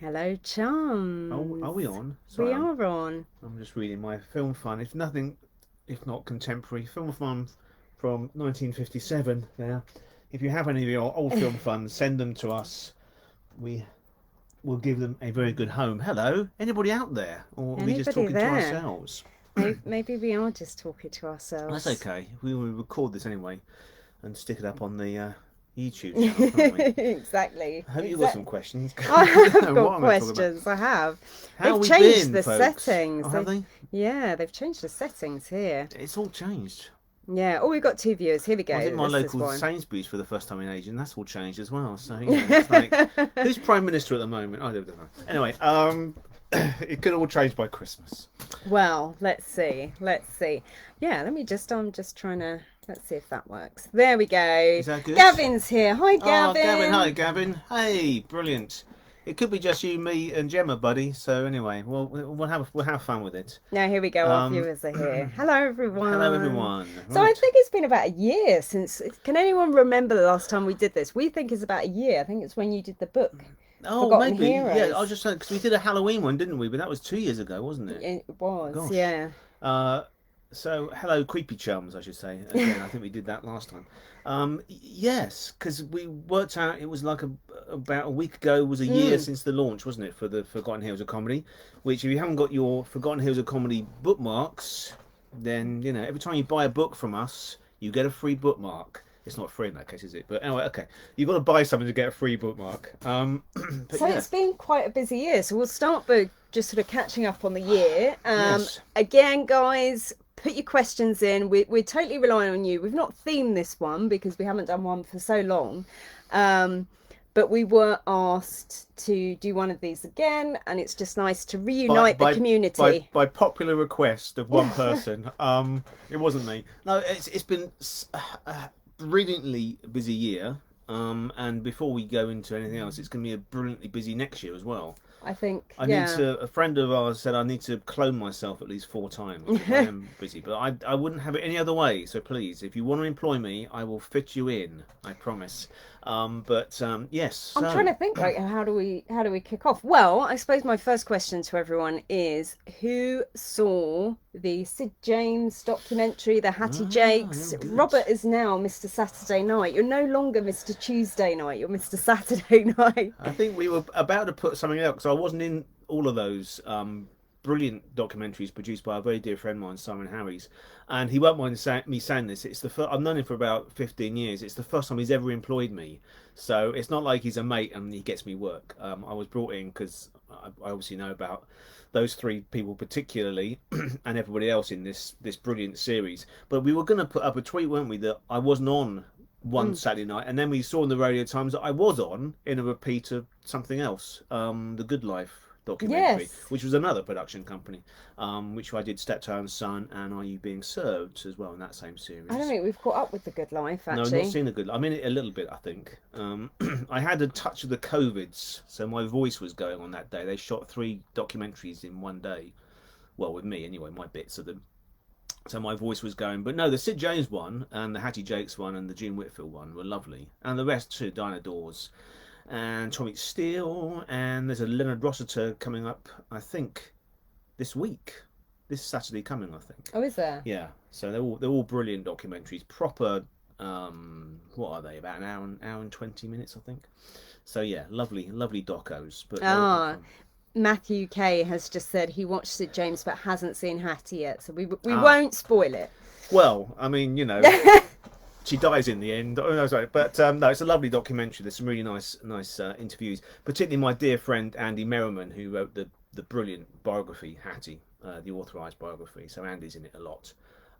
Hello, Chums. Oh, are we on? We Sorry, are on. I'm just reading my film fun. If nothing, if not contemporary film fun from 1957. There. If you have any of your old film fun, send them to us. We will give them a very good home. Hello, anybody out there, or are we just Anybody talking to there? ourselves? Maybe we are just talking to That's ourselves. okay. We will record this anyway and stick it up on the YouTube channel, can't we? Exactly, I hope you've got some exactly. questions. I I don't have know got what I'm going to talk about. questions. I have. How They've we changed been, the folks? settings. Oh, have they? Yeah, they've changed the settings here. It's all changed. Yeah. Oh, we've got two viewers. Here we I was in go. my This is local one. Sainsbury's for the first time in age, and that's all changed as well. So it's like, who's prime minister at the moment? I don't know. Anyway, it could all change by Christmas. Well, let's see. Let's see. Yeah, let me just, I'm just trying to, let's see if that works. There we go. Is that good? Gavin's here. Hi, Oh, Gavin, hi, Gavin. Gavin. Hey, brilliant. It could be just you, me, and Gemma, buddy. So anyway, we'll have fun with it. Now, here we go. Our Um, viewers are here. Hello, hello, everyone. everyone. So, I Right. think it's been about a year since. Can anyone remember the last time we did this? We think it's about a year. I think it's when you did the book, Oh, Forgotten maybe. Yeah, I was Heroes. just saying because we did a Halloween one, didn't we? But that was 2 years ago, wasn't it? It was, Gosh. yeah. Uh, so, hello, creepy chums, I should say. Again, I think we did that last time. Yes, because we worked out it was like about a week ago was a year Mm. since the launch, wasn't it, for the Forgotten Heroes of Comedy? Which, if you haven't got your Forgotten Heroes of Comedy bookmarks, then every time you buy a book from us, you get a free bookmark. It's not free in that case, is it? But anyway, okay, you've got to buy something to get a free bookmark. But So, yeah, it's been quite a busy year. So, we'll start by just sort of catching up on the year. yes. Again, guys, put your questions in. We're totally relying on you. We've not themed this one because we haven't done one for so long. Um, but we were asked to do one of these again, and it's just nice to by reunite the by by community. by popular request of one person. It wasn't me. No, it's been a brilliantly busy year. And before we go into anything else, it's going to be a brilliantly busy next year as well. I think, I need yeah. to. A friend of ours said I need to clone myself at least 4 times because I am busy. But I wouldn't have it any other way. So please, if you want to employ me, I will fit you in. I promise. But yes. I'm trying So to think like how do we kick off? Well, I suppose my first question to everyone is who saw the Sid James documentary, The Hattie Jakes? oh, good. Robert is now Mr. Saturday Night. You're no longer Mr. Tuesday Night, you're Mr. Saturday Night. I think we were about to put something out because I wasn't in all of those brilliant documentaries produced by a very dear friend of mine, Simon Harries, and he won't mind me saying this. It's the first, I've known him for about 15 years. It's the first time he's ever employed me, so it's not like he's a mate and he gets me work. I was brought in because I obviously know about those three people particularly, and everybody else in this brilliant series. But we were going to put up a tweet, weren't we, that I wasn't on one Mm. Saturday night, and then we saw in the Radio Times that I was on in a repeat of something else, The Good Life documentary, Yes. which was another production company, which I did Steptoe and Son and Are You Being Served as well in that same I don't series. think we've caught up with The Good Life No, not actually. seen The Good Life. I'm in it a little bit, I think. I had a touch of the COVIDs, so my voice was going on that day. They shot 3 documentaries in one day. Well, with me anyway, my bits of them. So my voice was going. But no, the Sid James one and the Hattie Jakes one and the June Whitfield one were lovely. And the rest too, Dinah Dawes and Tommy Steele. And there's a Leonard Rossiter coming up, I think, this week. This Saturday coming, I think. Oh, is there? Yeah. So they're all brilliant documentaries. Proper what are they? About an hour and 20 minutes, I think. So yeah, lovely docos. But they're all Ah, fun. Matthew K has just said he watched Sid James but hasn't seen Hattie yet, so we Ah. won't spoil it. Well, I mean, she dies in the end. Oh, no, sorry. But no, it's a lovely documentary. There's some really nice interviews, particularly my dear friend Andy Merriman, who wrote the brilliant biography Hattie, the authorised biography. So Andy's in it a lot.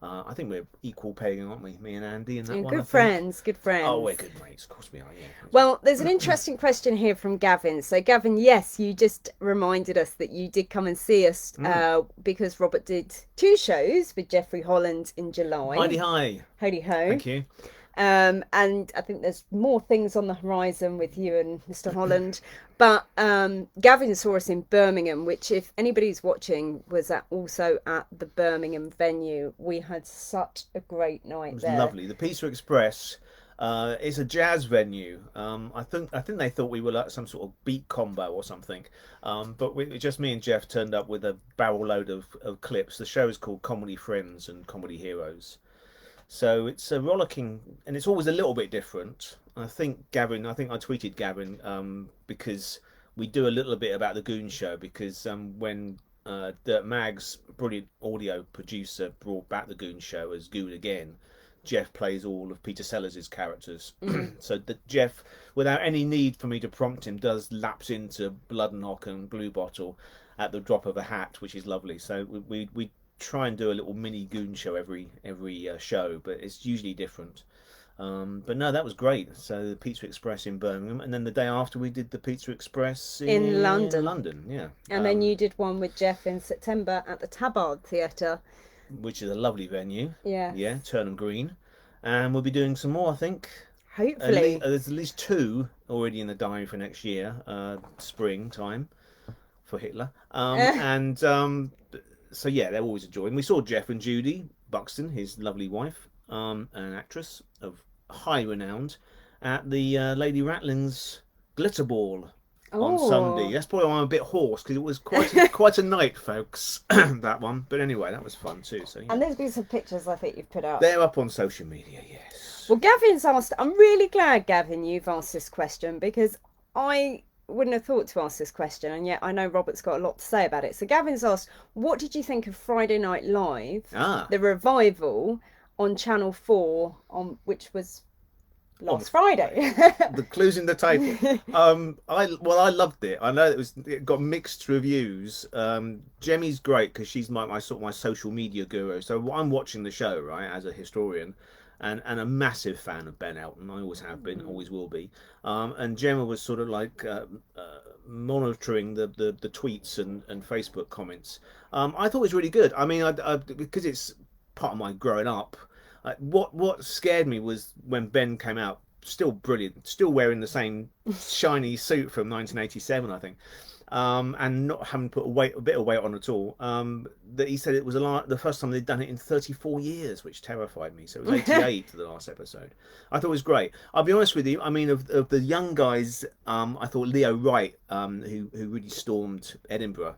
I think we're equal paying, aren't we? Me and Andy in that And one, I good think. friends, good Oh, friends. we're good mates. Of course we are. Well, there's an interesting question here from Gavin. So, Gavin, yes, you just reminded us that you did come and see us Yeah. because Robert did two shows with Jeffrey Holland in Heidi, July. hi. Holy ho. Thank you. And I think there's more things on the horizon with you and Mr. Holland. But Gavin saw us in Birmingham, which, if anybody's watching, was also at the Birmingham venue. We had such a great It night was there. lovely. The Pizza Express. It's a jazz venue. I think they thought we were like some sort of beat combo or something. But just me and Jeff turned up with a barrel load of clips. The show is called Comedy Friends and Comedy Heroes. So it's a rollicking, and it's always a little bit different. I think I tweeted Gavin because we do a little bit about the Goon Show because when Dirt Mag's brilliant audio producer brought back the Goon Show as Goon again, Jeff plays all of Peter Sellers' characters. So that Jeff, without any need for me to prompt him, does lapse into Blood and Knock and Blue Bottle at the drop of a hat, which is lovely. So we try and do a little mini Goon show every show, but it's usually different. But no, that was great. So the Pizza Express in Birmingham, and then the day after we did the Pizza Express In London. London, yeah. And then you did one with Jeff in September at the Tabard Theatre. Which is a lovely venue. Yeah. Yeah, Turnham Green. And we'll be doing some more, I think. Hopefully. There's at least 2 already in the diary for next year, spring time for Hitler. So yeah, they're always a joy. And we saw Jeff and Judy Buxton, his lovely wife, an actress of high renown, at the Lady Ratlin's Glitter Ball on Sunday. That's probably why I'm a bit hoarse because it was quite a night, folks. That one, but anyway, that was fun too. So yeah. And there's been some pictures I think you've put up. They're up on social media, yes. Well, Gavin's asked. I'm really glad, Gavin, you've asked this question because I wouldn't have thought to ask this question, and yet I know Robert's got a lot to say about it. So Gavin's asked, what did you think of Friday Night Live, the revival on Channel 4, which was last Friday? The clues in the table. I loved it. I know it got mixed reviews. Jemmy's great because she's my social media guru. So I'm watching the show, right, as a historian. And a massive fan of Ben Elton. I always have been, always will be. And Gemma was sort of like monitoring the tweets and Facebook comments. I thought it was really good. I mean, because it's part of my growing up. What scared me was when Ben came out, still brilliant, still wearing the same shiny suit from 1987, I think. And not having put a bit of weight on at all. That he said it was the first time they'd done it in 34 years, which terrified me. So it was 88 to the last episode. I thought it was great. I'll be honest with you. I mean, of the young guys, I thought Leo Wright, who really stormed Edinburgh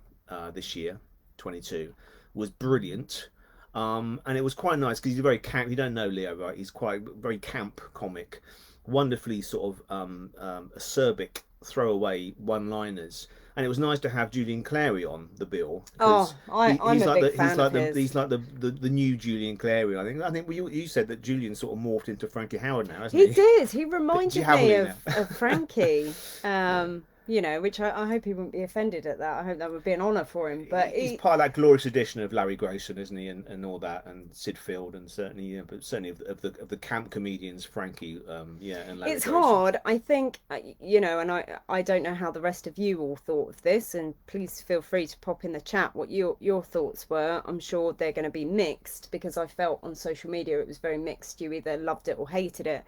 this year, 22, was brilliant. And it was quite nice because he's very camp. If you don't know Leo Wright, he's quite very camp comic, wonderfully sort of acerbic throwaway one-liners. And it was nice to have Julian Clary on the bill. I'm a big fan of his. He's like the new Julian Clary. I think you said that Julian sort of morphed into Frankie Howard now, hasn't he? He did. He reminded me of Frankie. Which I hope he wouldn't be offended at that. I hope that would be an honour for him. But he's part of that glorious edition of Larry Grayson, isn't he? And all that, and Sid Field, and certainly of the camp comedians, Frankie, and Larry it's Grayson. Hard. I think and I don't know how the rest of you all thought of this, and please feel free to pop in the chat what your thoughts were. I'm sure they're going to be mixed because I felt on social media it was very mixed. You either loved it or hated it.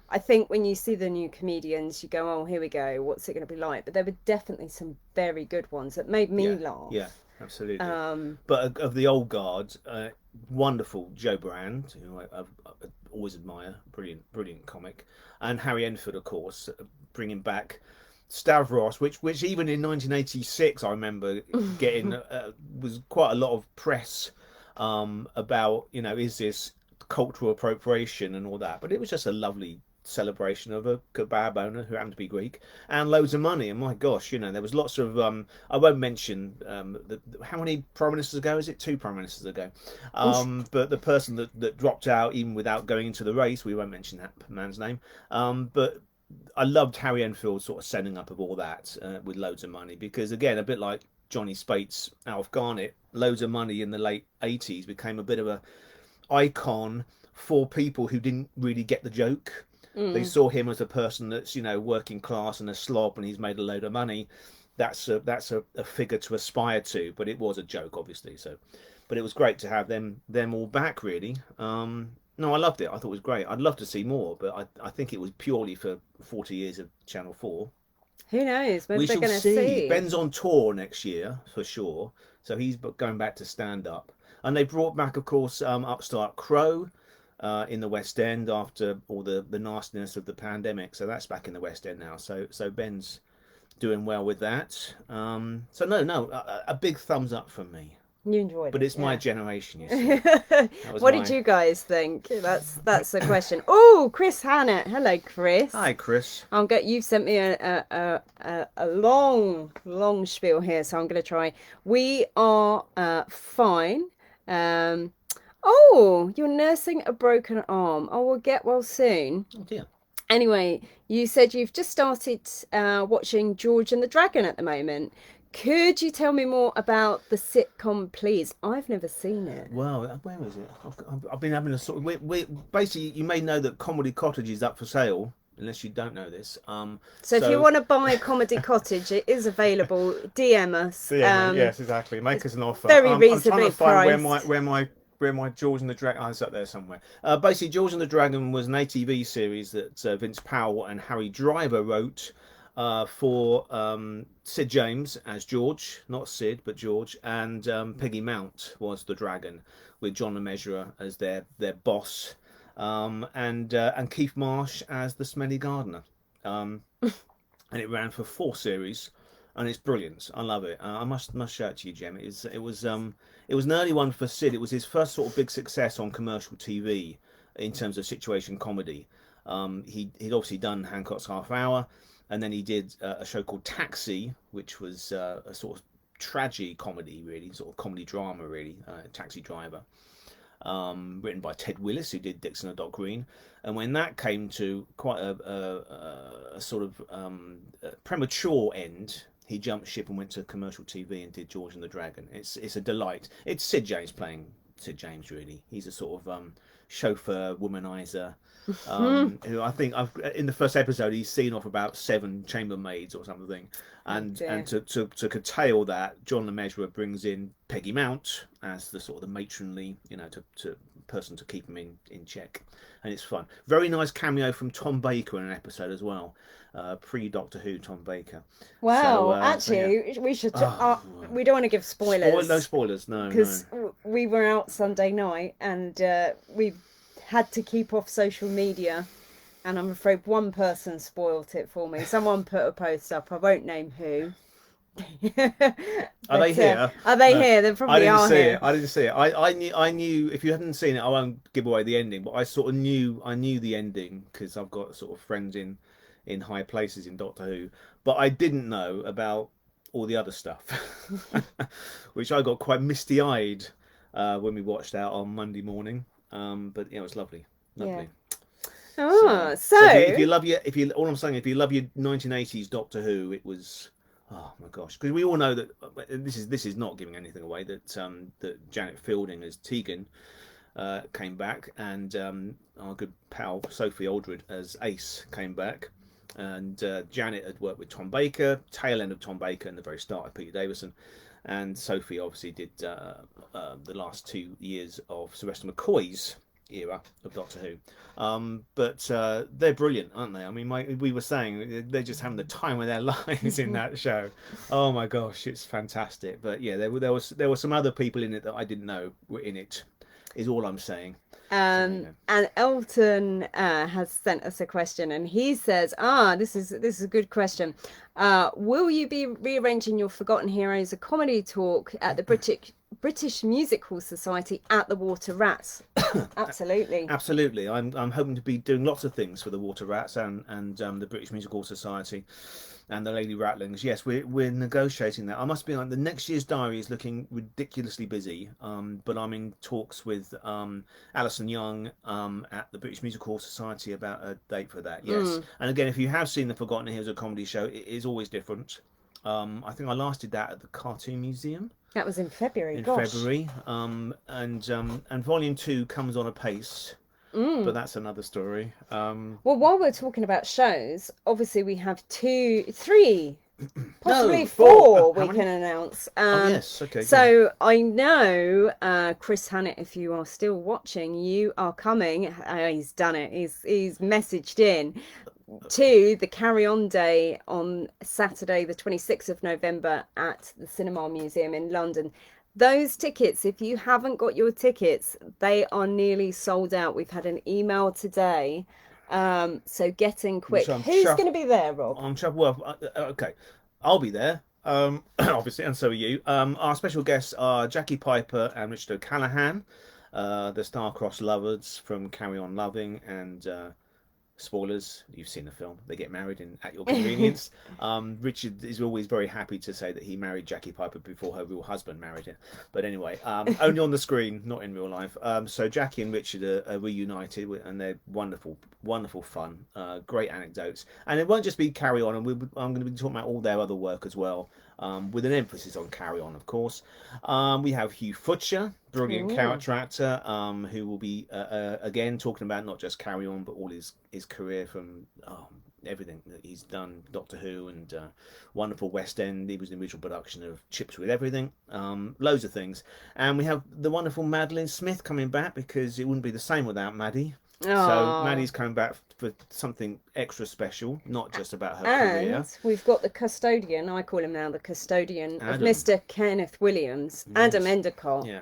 I think when you see the new comedians, you go, oh, here we go. What's it going to be like? But there were definitely some very good ones that made me laugh. Yeah, absolutely. But of the old guard, wonderful Joe Brand, who I always admire, brilliant comic, and Harry Enfield, of course, bringing back Stavros, which even in 1986 I remember getting was quite a lot of press about is this cultural appropriation and all that, but it was just a lovely celebration of a kebab owner who happened to be Greek and loads of money. And my gosh, there was lots of I won't mention how many prime ministers ago is it? 2 prime ministers ago, but the person that dropped out even without going into the race, we won't mention that man's name, but I loved Harry Enfield sort of setting up of all that with loads of money, because again, a bit like Johnny Spates, Alf Garnett, loads of money in the late 80s became a bit of a icon for people who didn't really get the joke. They saw him as a person that's working class and a slob, and he's made a load of money. That's a figure to aspire to, but it was a joke, obviously. So, but it was great to have them all back, really. No, I loved it. I thought it was great. I'd love to see more, but I think it was purely for 40 years of Channel 4. Who knows? We shall see. Ben's on tour next year for sure, so he's going back to stand up. And they brought back, of course, Upstart Crow, in the West End after all the nastiness of the pandemic. So that's back in the West End now. So Ben's doing well with that. So no, a big thumbs up from me. You enjoyed But it, it's my yeah. generation, you see. That was What did my. you guys think? That's the question. Oh, Chris Hannett. Hello, Chris. Hi, Chris. I'll get you've sent me a long spiel here, so I'm going to try. We are fine. Um, oh, you're nursing a broken arm. Oh, we'll get well soon. Oh dear. Anyway, you said you've just started watching George and the Dragon at the moment. Could you tell me more about the sitcom, please? I've never seen it. Well, where is it? I've been having a sort of. Basically, you may know that Comedy Cottage is up for sale, unless you don't know this. So if you want to buy Comedy Cottage, it is available. DM us. Yes, exactly. Make us an offer. Very I'm trying reasonably to find priced. where my George and the Dragon. Oh, it's up there somewhere. Basically, George and the Dragon was an ATV series that Vince Powell and Harry Driver wrote for Sid James as George, not Sid, but George, and Peggy Mount was the dragon, with John LeMessurier as their boss, and Keith Marsh as the Smelly Gardener. And it ran for 4 series, and it's brilliant. I love it. I must show it to you, Jem. It was an early one for Sid. It was his first sort of big success on commercial TV in terms of situation comedy. He'd obviously done Hancock's Half Hour, and then he did a show called Taxi, which was a sort of tragedy comedy, really, sort of comedy drama, really, Taxi Driver, written by Ted Willis, who did Dixon and Doc Green. And when that came to quite a sort of premature end, he jumped ship and went to commercial TV and did George and the Dragon. It's a delight. It's Sid James playing Sid James, really. He's a sort of chauffeur, womanizer, who I think in the first episode he's seen off about 7 chambermaids or something, and to curtail that, John LeMessurier brings in Peggy Mount as the sort of the matronly, to person to keep him in check, and it's fun. Very nice cameo from Tom Baker in an episode as well, pre Doctor Who Tom Baker. Wow, So yeah. actually, we should. We don't want to give spoilers. No spoilers, no. Because we were out Sunday night and we had to keep off social media, and I'm afraid one person spoilt it for me. Someone put a post up. I won't name who. Are they here? Are they here? They probably are here. I didn't see it. I knew. If you hadn't seen it, I won't give away the ending. But I sort of knew. I knew the ending because I've got sort of friends in high places in Doctor Who. But I didn't know about all the other stuff, which I got quite misty-eyed when we watched out on Monday morning. But yeah, it was lovely. Yeah. Oh, so if you love all I'm saying, if you love your 1980s Doctor Who, it was. Oh my gosh! Because we all know that this is not giving anything away. That Janet Fielding as Tegan came back, and our good pal Sophie Aldred as Ace came back, and Janet had worked with Tom Baker, tail end of Tom Baker, and the very start of Peter Davison, and Sophie obviously did the last 2 years of Sylvester McCoy's era of Doctor Who. But they're brilliant, aren't they? I mean, we were saying they're just having the time of their lives in that show. Oh my gosh, it's fantastic. But yeah, there were some other people in it that I didn't know were in it. Is all I'm saying. And Elton has sent us a question, and he says, this is a good question. Will you be rearranging your Forgotten Heroes, a comedy talk at the British Music Hall Society at the Water Rats? Absolutely. Absolutely. I'm hoping to be doing lots of things for the Water Rats and the British Music Hall Society and the Lady Rattlings. Yes, we're negotiating that. I must be like, the next year's diary is looking ridiculously busy. But I'm in talks with Alison Young at the British Music Hall Society about a date for that. Yes. And again, if you have seen the Forgotten Heroes, a comedy show, it is always different. I think I last did that at the Cartoon Museum. That was in February. February. And Volume 2 comes on apace. But that's another story. Well, while we're talking about shows, obviously we have 2, 3, possibly 4 we can announce. Yes, okay. So I know, Chris Hannett, if you are still watching, you are coming. He's done it. He's messaged in to the Carry On Day on Saturday, the 26th of November at the Cinema Museum in London. Those tickets, if you haven't got your tickets, they are nearly sold out. We've had an email today. So get in Which quick. I'm Who's chuffed. going to be there, Rob? I'm chuffed. Well, okay, I'll be there. Obviously, and so are you. Our special guests are Jackie Piper and Richard O'Callaghan, the star-crossed lovers from Carry On Loving and spoilers, you've seen the film. They get married in at your convenience. Richard is always very happy to say that he married Jackie Piper before her real husband married her. But anyway, only on the screen, not in real life. So Jackie and Richard are reunited, and they're wonderful, wonderful fun. Great anecdotes, and it won't just be Carry On. And I'm going to be talking about all their other work as well, with an emphasis on Carry On, of course. We have Hugh Futcher, brilliant Ooh. character actor, who will be again talking about not just Carry On, but all his career from everything that he's done, Doctor Who and wonderful West End. He was in the original production of Chips with Everything, loads of things. And we have the wonderful Madeline Smith coming back because it wouldn't be the same without Maddie. So Oh. Maddie's coming back for something extra special, not just about her And career. we've got the custodian, I call him now the custodian of Adam, Mr. Kenneth Williams, Adam yes, Endicott, yeah.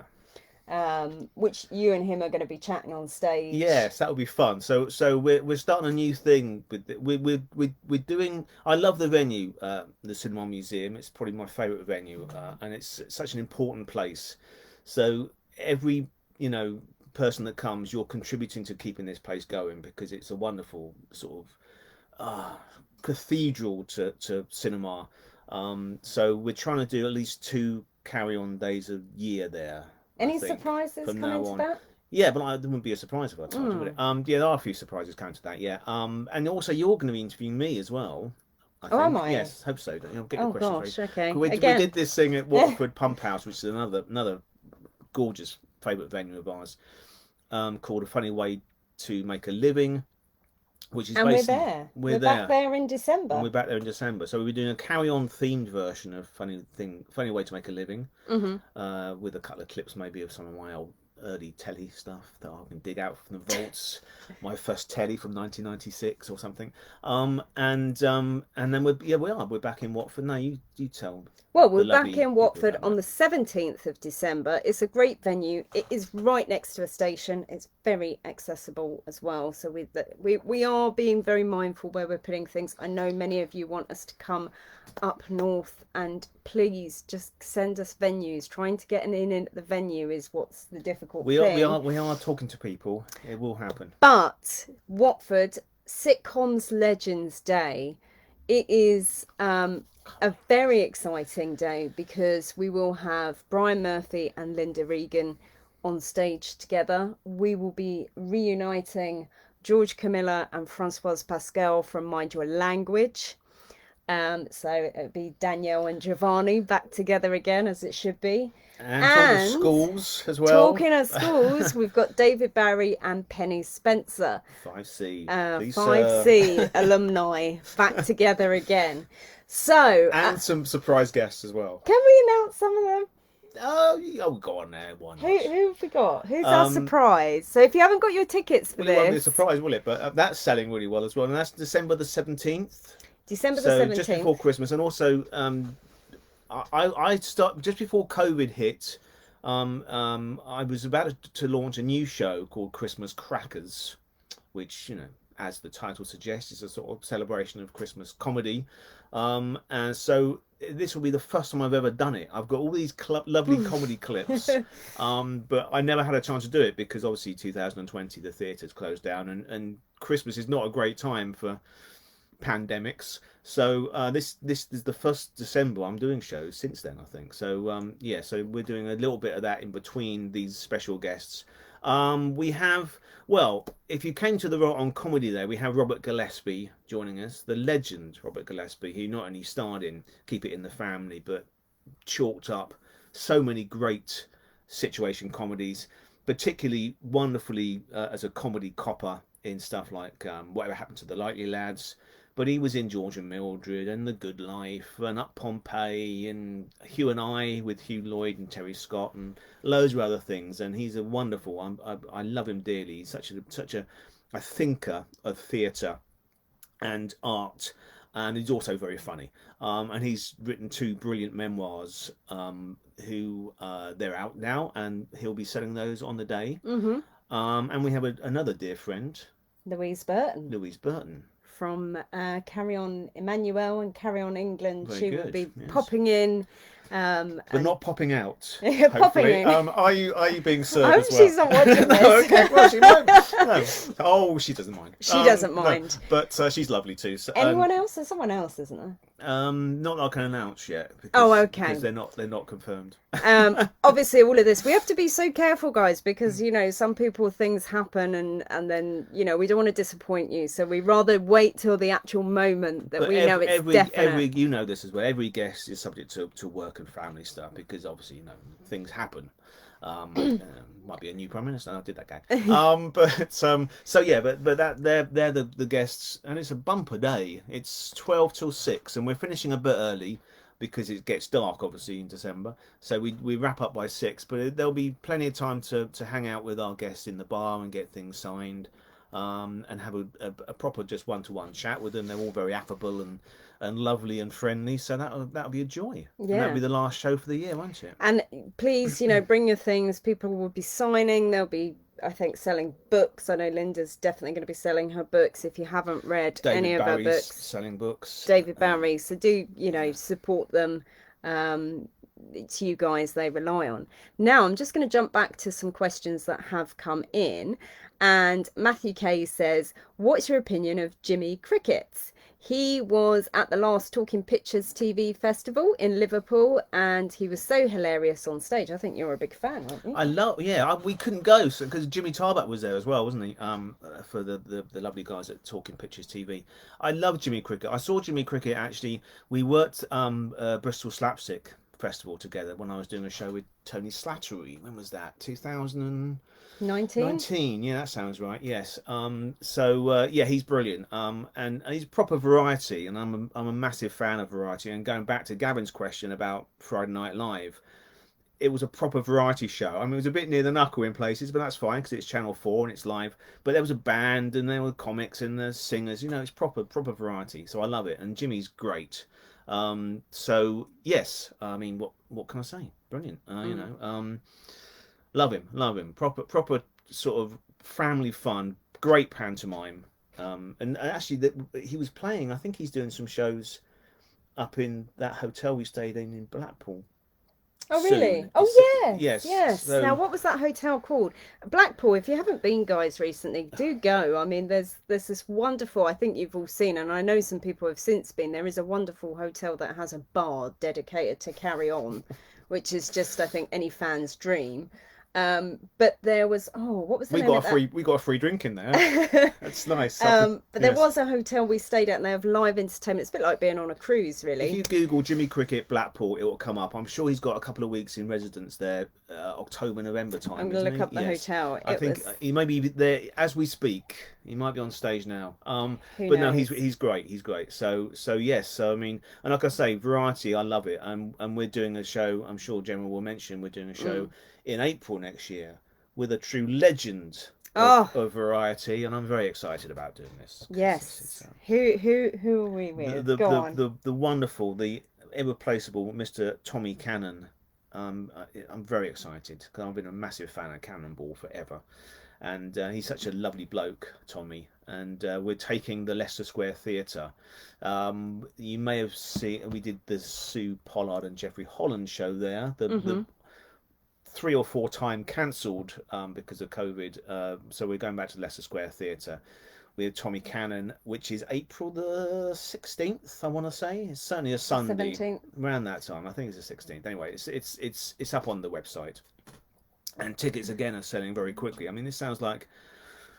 which you and him are going to be chatting on stage. Yes, that would be fun. So we're starting a new thing with we're doing. I love the venue, the Cinema Museum. It's probably my favourite venue, and it's such an important place. So every you know person that comes, you're contributing to keeping this place going because it's a wonderful sort of cathedral to cinema. So we're trying to do at least two Carry On days a year there. I Any think surprises from coming now to on. that? Yeah, but it wouldn't be a surprise if I told you, would it? Mm. Yeah, there are a few surprises coming to that. Yeah. And also you're going to be interviewing me as well. I Oh, am think. I? Yes, hope so. Get your Oh questions ready. gosh, okay. We Again. did this thing at Waterford Pump House, which is another gorgeous favourite venue of ours, called A Funny Way to Make a Living, which is And we're basically there. we're We're back there there in and December. we're back there in December. So we'll be doing a Carry On themed version of Funny Way to Make a Living, Hmm. with a couple of clips maybe of some of my old early telly stuff that I can dig out from the vaults. My first telly from 1996 or something. And then we're back in Watford. No, you tell Well, we're the back lovely in people Watford about on that. the 17th of December. It's a great venue. It is right next to a station. It's very accessible as well. So we are being very mindful where we're putting things. I know many of you want us to come up north, and please just send us venues. Trying to get an in at the venue is what's the difficult We are we thing. are we are talking to people. It will happen. But Watford Sitcoms Legends Day, it is a very exciting day because we will have Brian Murphy and Linda Regan on stage together. We will be reuniting George Camilla and Francoise Pascal from Mind Your Language. So it'll be Danielle and Giovanni back together again, as it should be. And talk of And schools as well. talking of schools, we've got David Barry and Penny Spencer, 5C, please, sir. 5C alumni, back together again. So, And some surprise guests as well. can we announce some of them? Oh, go on there. Why not? Who have we got? Who's our Um, surprise? So, if you haven't got your tickets for well, it won't be a this, surprise, will it? But that's selling really well as well, and that's December the 17th. December the So just before 17th. Christmas, and also I start just before COVID hit. I was about to launch a new show called Christmas Crackers, which as the title suggests, is a sort of celebration of Christmas comedy. And so this will be the first time I've ever done it. I've got all these lovely comedy clips, but I never had a chance to do it because obviously 2020 the theatres closed down, and Christmas is not a great time for pandemics. So this is the first December I'm doing shows since then, I think. So yeah, so we're doing a little bit of that in between these special guests. We have, well, if you came to the on comedy there, we have Robert Gillespie joining us, the legend Robert Gillespie, who not only starred in Keep It in the Family, but chalked up so many great situation comedies, particularly wonderfully as a comedy copper in stuff like Whatever Happened to the Likely Lads. But he was in George and Mildred and The Good Life and Up Pompeii and Hugh and I with Hugh Lloyd and Terry Scott and loads of other things. And he's a wonderful. I love him dearly. He's such a thinker of theatre and art. and he's also very funny. And he's written two brilliant memoirs. Who they're out now, and he'll be selling those on the day. Mm-hmm. And we have another dear friend, Louise Burton. Louise Burton. From Carry On Emmanuel and Carry On England. Very She will good. be Yes. popping in. But not popping out. Popping Hopefully. in. Are you being I served hope as well? she's not watching No, this. okay. Well, she might. No. Oh, she doesn't mind. She doesn't no, mind. but she's lovely too. So, Anyone else? There's someone else, isn't there? not that I can announce yet. Because, Oh, okay. Because they're not confirmed. Obviously, all of this, we have to be so careful, guys, because some people, things happen, and then we don't want to disappoint you. So we rather wait till the actual moment that But we know it's definite. you know this as well. Every guest is subject to work and family stuff because obviously things happen. Might be a new prime minister. I did that guy. But they're the guests, and it's a bumper day. It's 12 till 6, and we're finishing a bit early because it gets dark obviously in December. So we wrap up by 6, but there'll be plenty of time to hang out with our guests in the bar and get things signed. And have a proper just one-to-one chat with them. They're all very affable and lovely and friendly. So that'll be a joy. Yeah. And that'll be the last show for the year, won't it? And please, bring your things. People will be signing. They'll be, I think, selling books. I know Linda's definitely going to be selling her books. If you haven't read any of her books, selling books. David Barry. So do support them. It's you guys they rely on. Now I'm just going to jump back to some questions that have come in. And Matthew Kay says, what's your opinion of Jimmy Cricket? He was at the last Talking Pictures TV festival in Liverpool, and he was so hilarious on stage. I think you're a big fan, aren't you? We couldn't go because Jimmy Tarbuck was there as well, wasn't he? For the lovely guys at Talking Pictures TV. I love Jimmy Cricket. I saw Jimmy Cricket actually. We worked Bristol Slapstick Festival together when I was doing a show with Tony Slattery. When was that? 2019. Yeah, that sounds right. Yes. He's brilliant. And he's proper variety, and I'm a massive fan of variety. And going back to Gavin's question about Friday Night Live, it was a proper variety show. I mean, it was a bit near the knuckle in places, but that's fine because it's Channel 4 and it's live. But there was a band and there were comics and there's singers. It's proper variety. So I love it. And Jimmy's great. Yes, I mean, what can I say? Brilliant. Love him. Proper sort of family fun. Great pantomime. And actually, he was playing. I think he's doing some shows up in that hotel we stayed in Blackpool. Oh, really? Soon. Oh, Yes. So, now, what was that hotel called? Blackpool. If you haven't been, guys, recently, do go. I mean, there's this wonderful, I think you've all seen, and I know some people have since been, there is a wonderful hotel that has a bar dedicated to Carry On, which is just, I think, any fan's dream. But there was what was the name of that? We got a free drink in there. That's nice. But there was a hotel we stayed at and they have live entertainment. It's a bit like being on a cruise, really. If you Google Jimmy Cricket Blackpool, it will come up. I'm sure he's got a couple of weeks in residence there, October, November time. I'm going to look up the hotel. I think he may be there as we speak. He might be on stage now. Who but knows? no, he's great. He's great. So yes. So I mean, and like I say, variety. I love it. And we're doing a show. I'm sure Gemma will mention we're doing a show in April next year with a true legend of variety, and I'm very excited about doing this. Yes. Who are we with? The wonderful, the irreplaceable Mr. Tommy Cannon. I'm very excited because I've been a massive fan of Cannonball forever, and he's such a lovely bloke, Tommy. And we're taking the Leicester Square Theatre. You may have seen we did the Sue Pollard and Jeffrey Holland show there. The 3 or 4 time cancelled because of COVID. So we're going back to Leicester Square Theatre with Tommy Cannon, which is April the 16th, I want to say. It's certainly a Sunday. 17th. Around that time. I think it's the 16th. Anyway, it's up on the website. And tickets, again, are selling very quickly. I mean, this sounds like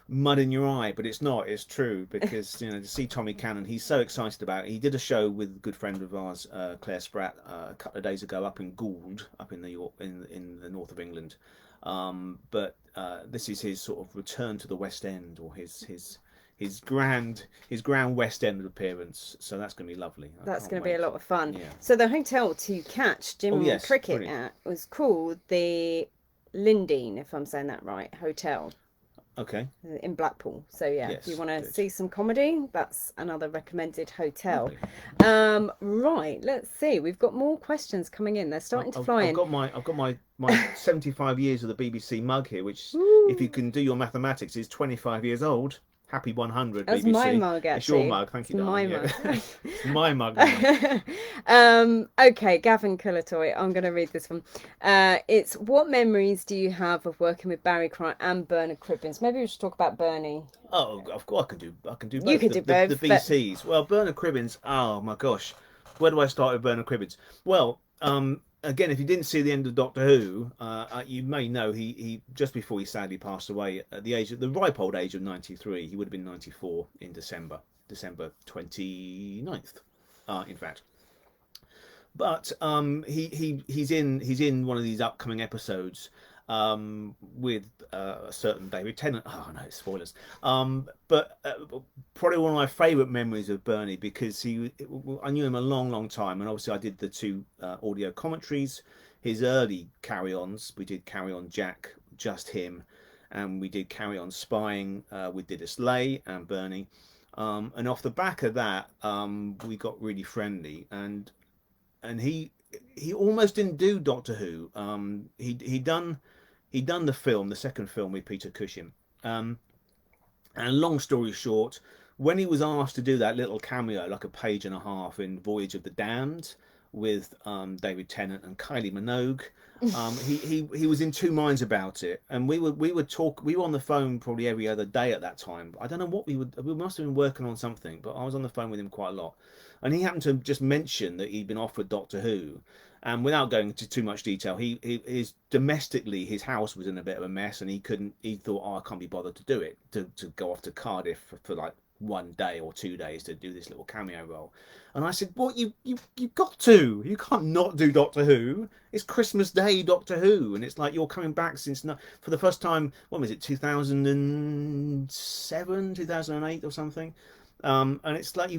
mud in your eye, but it's not. It's true because to see Tommy Cannon, he's so excited about it. He did a show with a good friend of ours, Claire Spratt, a couple of days ago up in Gould, up in the north of England. But this is his sort of return to the West End, or his grand West End appearance. So that's going to be lovely. That's going to be a lot of fun. Yeah. So the hotel to catch Jimmy Cricket brilliant. at was called the Lindeen, if I'm saying that right, hotel. Okay. in Blackpool. So yeah, if you Yes. want to Good. see some comedy, that's another recommended hotel. Lovely. Right, let's see. We've got more questions coming in. They're I've, starting to I've, fly I've in. got my 75 years of the BBC mug here, which, if you Ooh, can do your mathematics, is 25 years old. Happy 100, that's my BBC. mug It's your actually. mug. Thank It's you, darling. my Yeah. mug. It's my mug now. Okay, Gavin Cullatoy. I'm going to read this one. It's what memories do you have of working with Barry Cryer and Bernard Cribbins? Maybe we should talk about Bernie. Oh, of course I can do You both. could The, do the the both, but BCs. Well, Bernard Cribbins. Oh my gosh, where do I start with Bernard Cribbins? Well, again, if you didn't see the end of Doctor Who, you may know he just before he sadly passed away at the ripe old age of 93. He would have been 94 in December 29th. In fact. But he's in one of these upcoming episodes with a certain David Tennant. Oh no, spoilers. But probably one of my favourite memories of Bernie, because I knew him a long, long time, and obviously I did the two audio commentaries. His early carry-ons, we did Carry On Jack, just him, and we did Carry On Spying with Didis Lay and Bernie. And off the back of that, we got really friendly, and he almost didn't do Doctor Who. He done the film, the second film with Peter Cushing. Um, and long story short, when he was asked to do that little cameo, like a page and a half in Voyage of the Damned with David Tennant and Kylie Minogue, he was in two minds about it. And we were on the phone probably every other day at that time. I don't know what we must have been working on something, but I was on the phone with him quite a lot. And he happened to just mention that he'd been offered Doctor Who. And without going into too much detail, his domestically his house was in a bit of a mess, and he couldn't. He thought, oh, I can't be bothered to do it, to go off to Cardiff for like 1 day or 2 days to do this little cameo role. And I said, what, you got to, you can't not do Doctor Who. It's Christmas Day Doctor Who, and it's like you're coming back since for the first time. When was it? 2007, 2008, or something. And it's like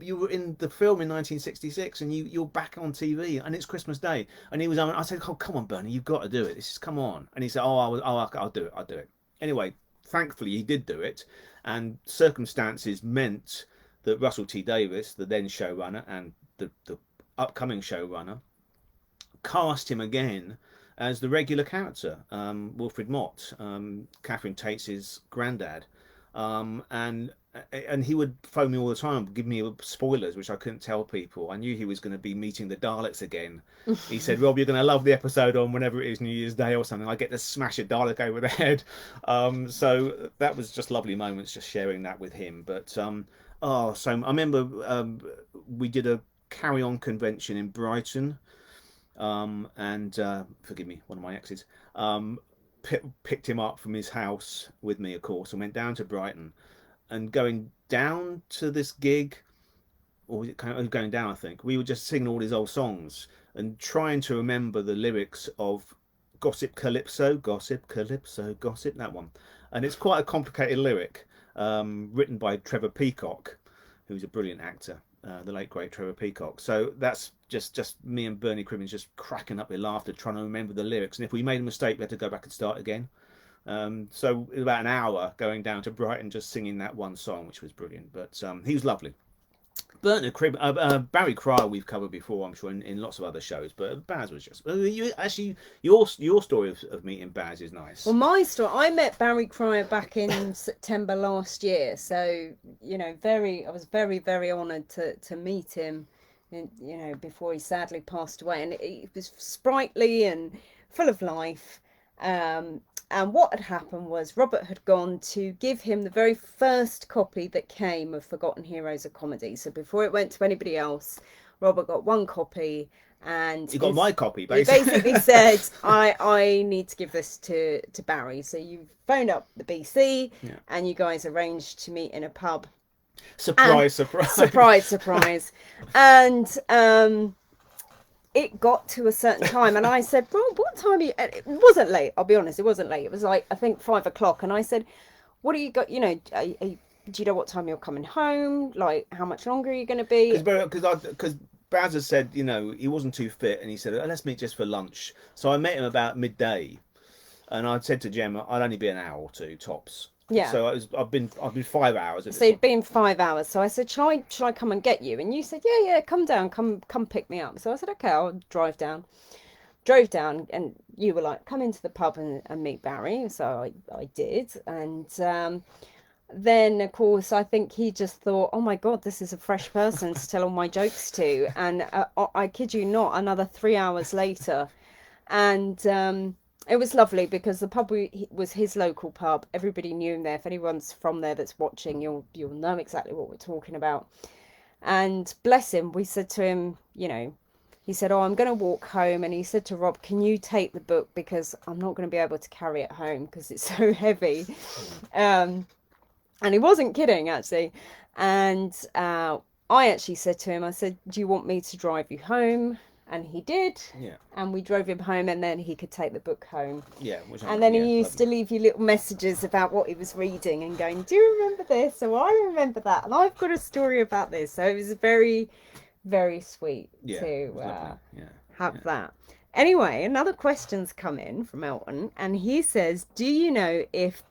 you were in the film in 1966, and you're back on TV, and it's Christmas Day. And he was, I said, oh, come on, Bernie, you've got to do it. This is, come on. And he said, I'll do it. I'll do it. Anyway, thankfully he did do it, and circumstances meant that Russell T Davies, the then showrunner and the upcoming showrunner, cast him again as the regular character, Wilfred Mott, Catherine Tate's granddad. And he would phone me all the time, give me spoilers, which I couldn't tell people. I knew he was going to be meeting the Daleks again. He said, Rob, you're going to love the episode on whenever it is New Year's Day or something. I get to smash a Dalek over the head. So that was just lovely moments, just sharing that with him. But so I remember we did a Carry On convention in Brighton, and forgive me, one of my exes, picked him up from his house with me, of course, and went down to Brighton. And going down to this gig, or was it going down? I think we were just singing all his old songs and trying to remember the lyrics of Gossip Calypso, Gossip Calypso, Gossip, that one. And it's quite a complicated lyric, written by Trevor Peacock, who's a brilliant actor, the late great Trevor Peacock. So that's just me and Bernie Cribbins just cracking up with laughter, trying to remember the lyrics. And if we made a mistake, we had to go back and start again. So it was about an hour going down to Brighton just singing that one song, which was brilliant. But he was lovely. Barry Cryer we've covered before, I'm sure, in lots of other shows. But Baz was just your story of meeting Baz is nice. well, my story, I met Barry Cryer back in September last year. So, I was very, very honoured to meet him, before he sadly passed away. And he was sprightly and full of life. And what had happened was Robert had gone to give him the very first copy that came of Forgotten Heroes of Comedy. So before it went to anybody else, Robert got one copy, and You got my copy, he basically. basically said, I need to give this to Barry. So you phoned up the BC, Yeah. and you guys arranged to meet in a pub. Surprise, surprise. Surprise, surprise. And it got to a certain time, and I said, Rob, what time are you? And it wasn't late, I'll be honest, it wasn't late. It was like, I think 5 o'clock. And I said, what do you got? Do you know what time you're coming home? Like, how much longer are you going to be? Because Baz had said, he wasn't too fit, and he said, let's meet just for lunch. So I met him about midday. and I'd said to Gemma I'd only be an hour or two tops. Yeah. So I've been 5 hours at So this it'd one. been 5 hours. So I said, shall I come and get you? And you said, yeah, yeah, come down, come pick me up. So I said, okay, I'll drive down. Drove down, and you were like, come into the pub and meet Barry. So I did. And then, of course, I think he just thought, oh my God, this is a fresh person to tell all my jokes to. And I kid you not, another 3 hours later. And it was lovely because the pub was his local pub. Everybody knew him there. If anyone's from there that's watching, you'll know exactly what we're talking about. And bless him, we said to him, he said, "Oh, I'm going to walk home." And he said to Rob, "Can you take the book because I'm not going to be able to carry it home because it's so heavy." Um, and he wasn't kidding actually. And I actually said to him, I said, "Do you want me to drive you home?" And he did. Yeah, And we drove him home, and then he could take the book home. yeah, And then yeah, he used lovely. to leave you little messages about what he was reading and going, "Do you remember this?" So I remember that. And I've got a story about this. So it was very, very sweet Yeah, it to was lovely. Yeah, have yeah. that. Anyway, another question's come in from Elton, and he says, "Do you know if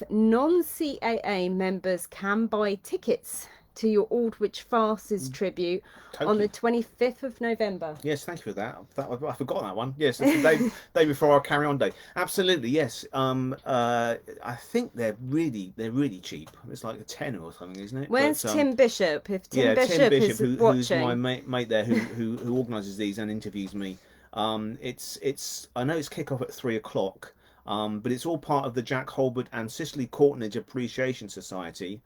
non-CAA members can buy tickets to your Aldwych Farces tribute on the Totally. 25th of November?" Yes, thank you for that. I forgot that one. Yes, it's the day before our carry on day. Absolutely, yes. I think they're really cheap. It's like a tenner or something, isn't it? Where's But Tim Bishop? If Tim yeah, Tim Bishop Bishop, is who's my watching, mate there, who organises these and interviews me. It's I know it's kick off at 3 o'clock. But it's all part of the Jack Holbert and Cicely Courtnage Appreciation Society,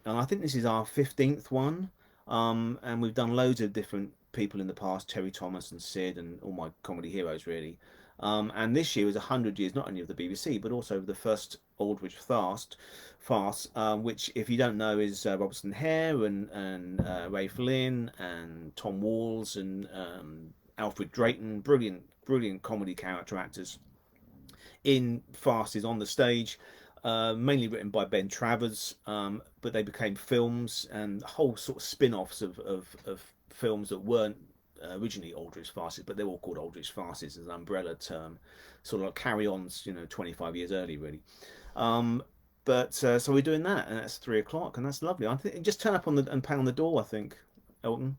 and I think this is our 15th one. And we've done loads of different people in the past, Terry Thomas and Sid and all my comedy heroes really. And this year is 100 years not only of the BBC but also of the first Aldwych farce, which, if you don't know, is Robertson Hare and Rafe Lynn and Tom Walls and Alfred Drayton, brilliant comedy character actors in farces on the stage, mainly written by Ben Travers, but they became films and whole sort of spin-offs of films that weren't originally Aldrich farces, but they're all called Aldrich farces as an umbrella term, sort of like carry-ons, 25 years early, really. Um, but so we're doing that, and that's 3 o'clock, and that's lovely. I think just turn up and pound the door. I think, Elton,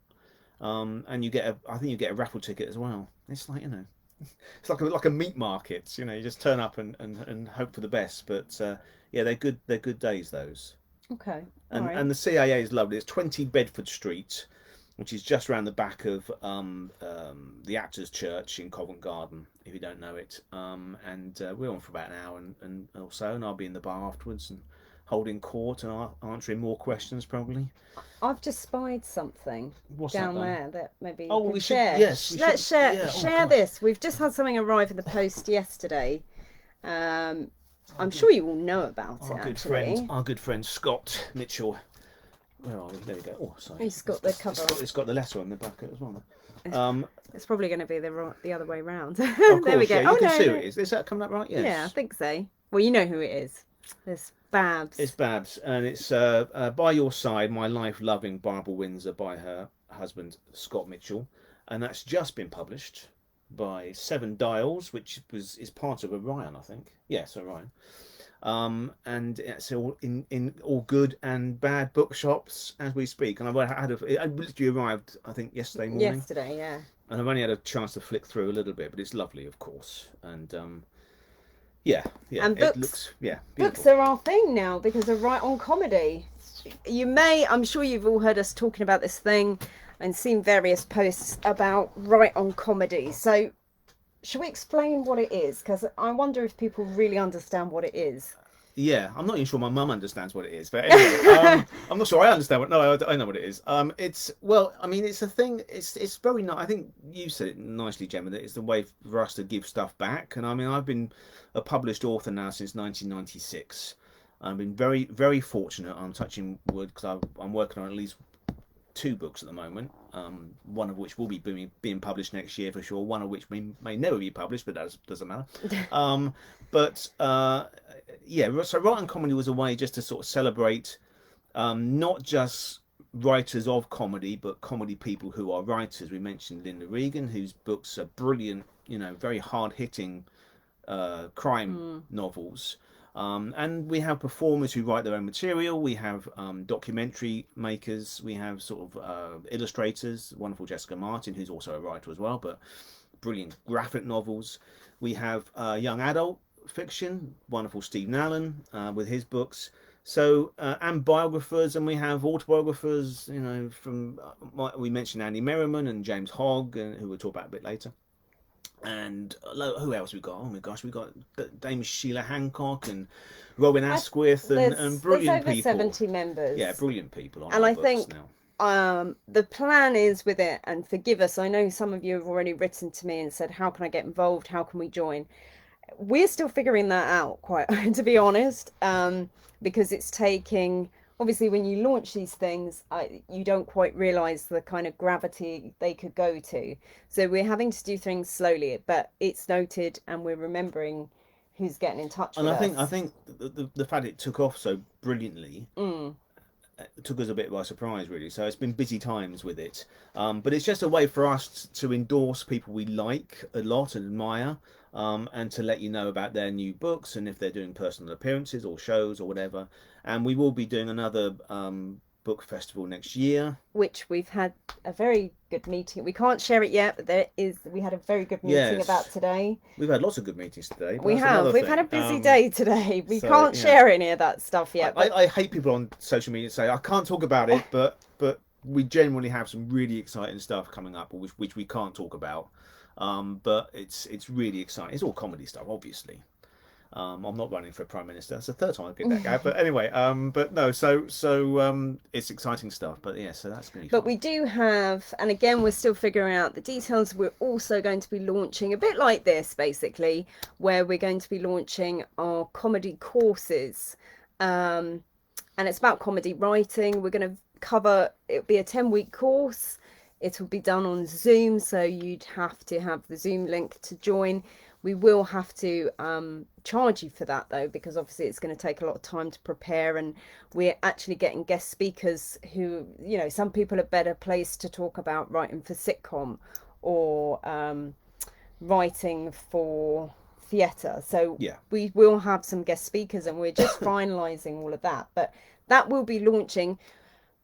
and I think you get a raffle ticket as well. It's like it's like a meat market. You just turn up and hope for the best. But yeah, they're good days those. okay, all And right. and the CAA is lovely. It's 20 Bedford Street, which is just around the back of the Actors Church in Covent Garden, if you don't know it. And we're on for about an hour and or so, and I'll be in the bar afterwards and holding court and answering more questions probably. I've just spied something What's that down though? there that maybe you Oh, could we should. share. Yes, we should. Let's share Yeah. Oh share gosh. this. We've just had something arrive in the post yesterday. Um, Our I'm good, sure you all know about it our good friend, actually. our good friend Scott Mitchell. Where are we? There we go. Oh, sorry. He's got the cover off. It's got the letter on the back as well. Um, It's probably going to be the other way round. of There we course, go. yeah. Oh You can no, see who no. it is. Is that coming up right? Yeah, I Yes. think so. Well, you know who it is. It's It's Babs. Babs, and it's By Your Side, My Life Loving Barbara Windsor by her husband Scott Mitchell, and that's just been published by Seven Dials, which is part of Orion, I think. Yes, Orion. And it's all in all good and bad bookshops as we speak. And it literally arrived, I think, yesterday morning, Yesterday, yeah. and I've only had a chance to flick through a little bit, but it's lovely, of course. And yeah, yeah, And it books looks, yeah, books beautiful. are our thing now because of Right on Comedy. I'm sure you've all heard us talking about this thing and seen various posts about Right on Comedy. So, shall we explain what it is? Because I wonder if people really understand what it is. Yeah, I'm not even sure my mum understands what it is, but anyway, I'm not sure I understand what. No, I know what it is. It's well, I mean, it's a thing. It's very nice. I think you said it nicely, Gemma. That it's the way for us to give stuff back. And I mean, I've been a published author now since 1996. I've been very, very fortunate. I'm touching wood because I'm working on at least two books at the moment. One of which will be being published next year for sure. One of which may never be published, but that doesn't matter. But yeah, so Writing Comedy was a way just to sort of celebrate not just writers of comedy, but comedy people who are writers. We mentioned Linda Regan, whose books are brilliant, very hard hitting crime Mm. novels. And we have performers who write their own material. We have documentary makers. We have sort of illustrators. Wonderful Jessica Martin, who's also a writer as well, but brilliant graphic novels. We have young adult fiction. Wonderful Steve Allen with his books. So and biographers, and we have autobiographers. You know, from we mentioned Andy Merriman and James Hogg, who we'll talk about a bit later. And who else we got? Oh my gosh, we got Dame Sheila Hancock and Robin I, Asquith and there's brilliant over people. 70 Yeah, members. brilliant people on And our I books think now. the plan is with it, and forgive us, I know some of you have already written to me and said, how can I get involved? How can we join? We're still figuring that out, quite to be honest, because it's taking, obviously, when you launch these things, you don't quite realize the kind of gravity they could go to. So we're having to do things slowly, but it's noted, and we're remembering who's getting in touch And with I us. think the fact it took off so brilliantly Mm. took us a bit by surprise, really. So it's been busy times with it. But it's just a way for us to endorse people we like a lot and admire, and to let you know about their new books and if they're doing personal appearances or shows or whatever. And we will be doing another book festival next year. Which we've had a very good meeting. We can't share it yet, but we had a very good meeting about Yes, today. we've had lots of good meetings today, but We that's have. another We've had a thing. busy day today. We So can't yeah, share any of that stuff yet, but I hate people on social media say I can't talk about it, but we genuinely have some really exciting stuff coming up, which we can't talk about. But it's really exciting. It's all comedy stuff, obviously. I'm not running for prime minister. That's the third time I get that guy. But anyway, but no, it's exciting stuff. But yeah, so that's gonna be but fun. we do have, and again, we're still figuring out the details. We're also going to be launching a bit like this, basically, where we're going to be launching our comedy courses. Um, and it's about comedy writing. We're going to cover, it'll be a 10-week course. It will be done on Zoom, so you'd have to have the Zoom link to join. We will have to charge you for that though, because obviously it's going to take a lot of time to prepare, and we're actually getting guest speakers who, you know, some people are better placed to talk about writing for sitcom or writing for theatre. So Yeah. we will have some guest speakers, and we're just finalising all of that. But that will be launching.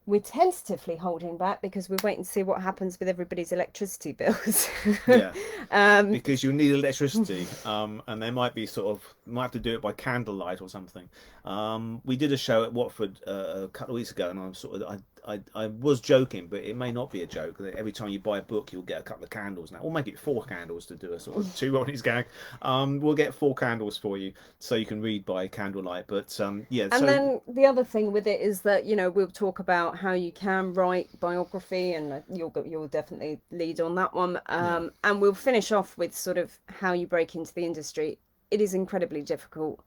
We're tentatively holding back because we're waiting to see what happens with everybody's electricity bills. Yeah. um, Because you need electricity, and they might have to do it by candlelight or something. We did a show at Watford a couple of weeks ago, and I was joking, but it may not be a joke. Every time you buy a book, you'll get a couple of candles now. Or make it four candles to do a sort of two Ronnie's gag. We'll get four candles for you so you can read by candlelight. But yeah, And so then the other thing with it is that, you know, we'll talk about how you can write biography, and you'll definitely lead on that one. yeah, And we'll finish off with sort of how you break into the industry. It is incredibly difficult.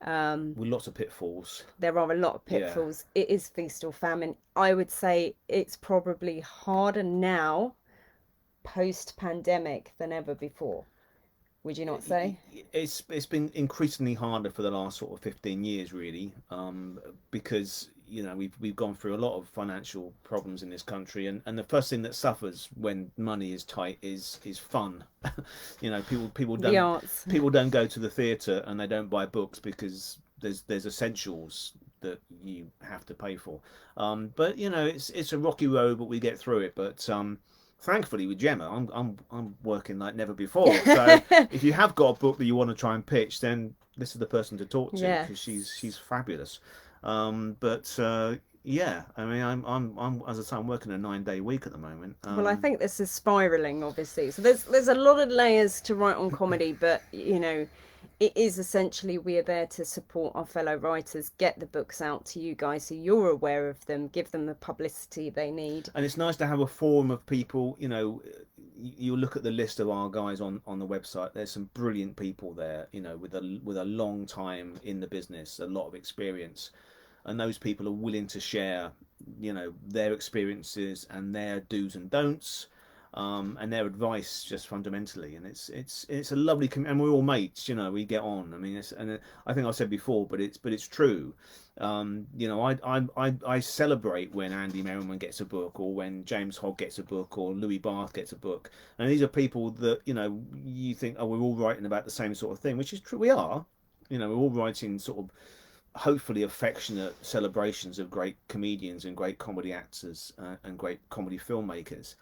with lots of pitfalls. There are a lot of Yeah. pitfalls. It is feast or famine. I would say it's probably harder now, post pandemic, than ever before. Would you not say? It's been increasingly harder for the last sort of 15 years, really, because we've gone through a lot of financial problems in this country, and the first thing that suffers when money is tight is fun. People The don't arts. people don't go to the theatre and they don't buy books because there's essentials that you have to pay for. But it's a rocky road, but we get through it. But thankfully with Gemma, I'm working like never before. So if you have got a book that you want to try and pitch, then this is the person to talk to because Yes. she's fabulous. But yeah, I mean, I'm as I say, I'm working a 9-day week at the moment. Well, I think this is spiraling, obviously. So there's a lot of layers to write on comedy, but you know, it is essentially we are there to support our fellow writers, get the books out to you guys so you're aware of them, give them the publicity they need. And it's nice to have a forum of people. You look at the list of our guys on the website. There's some brilliant people there. With a long time in the business, a lot of experience, and those people are willing to share their experiences and their do's and don'ts. and their advice just fundamentally, and it's a lovely and we're all mates, you know, we get on. I mean, I think I said before, but it's true. You know, I celebrate when Andy Merriman gets a book, or when James Hogg gets a book, or Louis Barth gets a book, and these are people that, you know, you think, oh, we're all writing about the same sort of thing, which is true. We are, you know, we're all writing sort of hopefully affectionate celebrations of great comedians and great comedy actors, and great comedy filmmakers,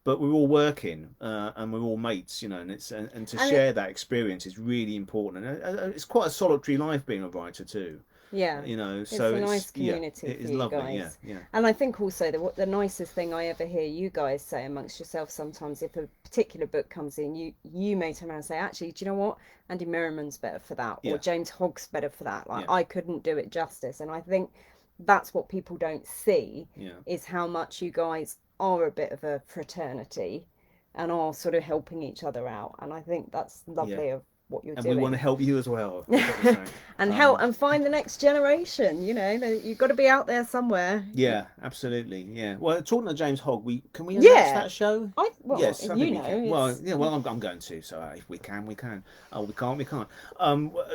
but we're all working, and we're all mates, you know, and to And it, share that experience is really important. And it's quite a solitary life being a writer too, yeah, you know. it's So a it's nice yeah, community it for is you lovely. Yeah, guys. yeah, And I think also the nicest thing I ever hear you guys say amongst yourselves sometimes, if a particular book comes in, you may turn around and say, actually, do you know what? Andy Merriman's better for that, or yeah, James Hogg's better for that. Like yeah, I couldn't do it justice. And I think that's what people don't see, yeah, is how much you guys are a bit of a fraternity and are sort of helping each other out. And I think that's yeah. lovely of what you're And we want to doing. help you as well, is what we're saying. And help Um, and find the next generation. You know, you've got to be out there somewhere. yeah, absolutely. Yeah. Well, talking to James Hogg, we can we announce Yeah, that show? well, Yes, I think you we can. know, Well, it's yeah. Well, I'm going to. So if we can, we can. Oh, we can't, we can't.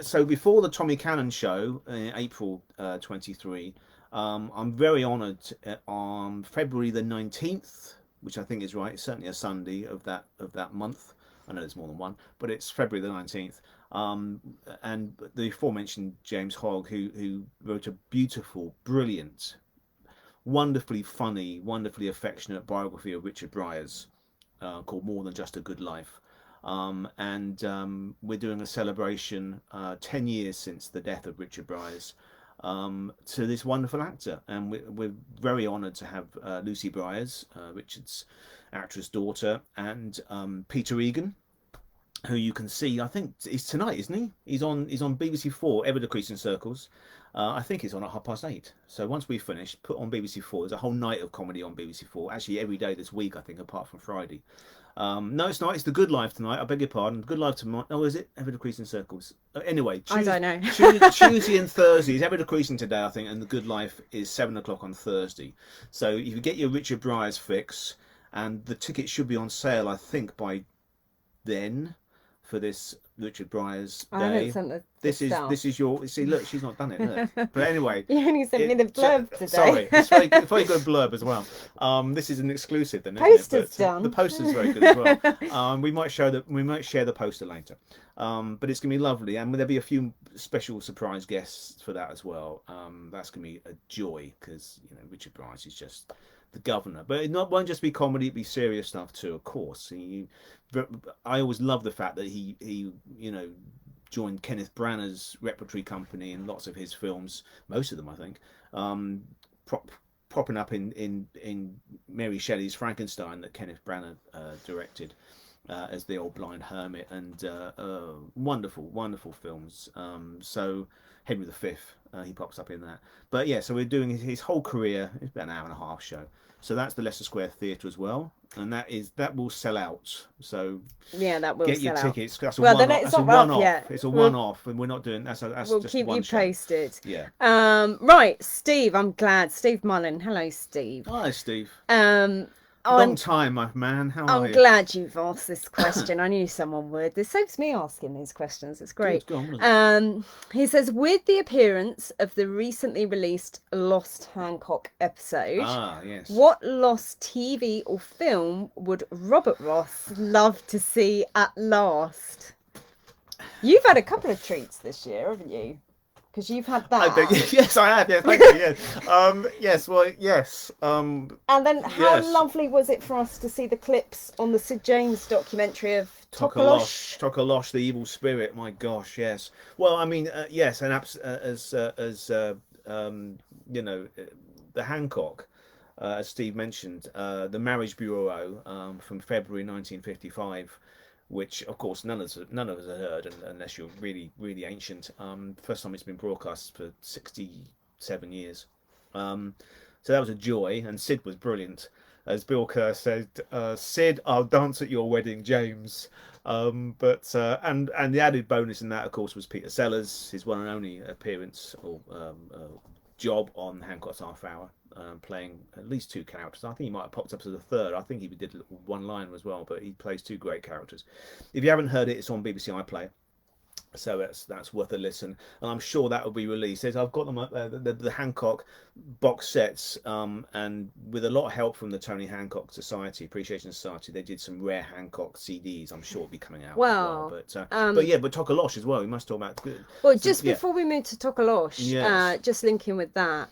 So before the Tommy Cannon show in April 23, I'm very honoured, on February the 19th, which I think is right. It's certainly a Sunday of that month. I know there's more than one, but it's February the 19th. Um, and the aforementioned James Hogg, who wrote a beautiful, brilliant, wonderfully funny, wonderfully affectionate biography of Richard Briers, called More Than Just a Good Life. And we're doing a celebration, 10 years since the death of Richard Briers, to this wonderful actor. And we're very honoured to have Lucy Briers, Richard's actress daughter, and Peter Egan, who you can see. I think he's tonight, isn't he? He's on BBC4, Ever Decreasing Circles. I think he's on at 8:30. So once we finish, put on BBC4. There's a whole night of comedy on BBC4. Actually, every day this week, I think, apart from Friday. No, it's not. It's The Good Life tonight. I beg your pardon. Good Life tomorrow. Oh, is it? Ever Decreasing Circles. Anyway, I don't know. Tuesday and Thursday is Ever Decreasing today, I think, and The Good Life is 7 o'clock on Thursday. So if you get your Richard Briers fix, and the tickets should be on sale, I think, by then, for this Richard Briers I haven't day. sent the This is stuff. your, see, look, she's not done it, look. But anyway, You only sent me the blurb today. sorry, it's very good blurb as well. This is an exclusive then, isn't Poster's it? But the done. poster's very good as well. We might share the poster later. But it's gonna be lovely, and there'll be a few special surprise guests for that as well. That's gonna be a joy, because you know Richard Briers is just the governor. But it won't just be comedy; it be serious stuff too, of course. I always love the fact that he you know joined Kenneth Branagh's repertory company in lots of his films, most of them I think, propping up in Mary Shelley's Frankenstein that Kenneth Branagh directed, as the old blind hermit, and wonderful films. So Henry V, he pops up in that. But yeah, so we're doing his whole career. It's about an hour and a half show. So that's the Leicester Square Theatre as well, and that will sell out. So Yeah, that will get your sell out. tickets. That's a Well, one. then it's That's a not up one-off. yet. It's a We'll one-off, and we're not doing that's we'll just keep one you show. posted. Yeah. Right, Steve. I'm glad. Steve Mullen. Hello, Steve. Hi, Steve. Um, Long I'm time, my man. How are I'm you? glad you've asked this question. I knew someone would. This saves me asking these questions. It's great. Good. Go on. He says, with the appearance of the recently released Lost Hancock episode, Ah, yes. what Lost TV or film would Robert Ross love to see at last? You've had a couple of treats this year, haven't you? Because you've had that. Yes, I have. Yeah, thank you. Yes. Yes. Well, yes. And then how Yes. lovely was it for us to see the clips on the Sid James documentary of Tokolosh? Tokolosh, the evil spirit. My gosh, yes. Well, I mean, yes, and you know, the Hancock, as Steve mentioned, the Marriage Bureau, from February 1955. Which, of course, none of us have heard, unless you're really ancient. First time it's been broadcast for 67 years. So that was a joy, and Sid was brilliant. As Bill Kerr said, Sid, I'll dance at your wedding, James. And the added bonus in that, of course, was Peter Sellers, his one and only appearance, or job on Hancock's Half Hour, playing at least two characters. I think he might have popped up as the third. I think he did one liner as well, but he plays two great characters. If you haven't heard it, it's on BBC iPlayer. So that's worth a listen, and I'm sure that will be released. I've got them the Hancock box sets, and with a lot of help from the Tony Hancock Society, Appreciation Society, they did some rare Hancock CDs. I'm sure it'll be coming out as well. Well, But yeah, but Tokolosh as well. We must talk about good. well, just before we move to Tokolosh, Yes. just linking with that,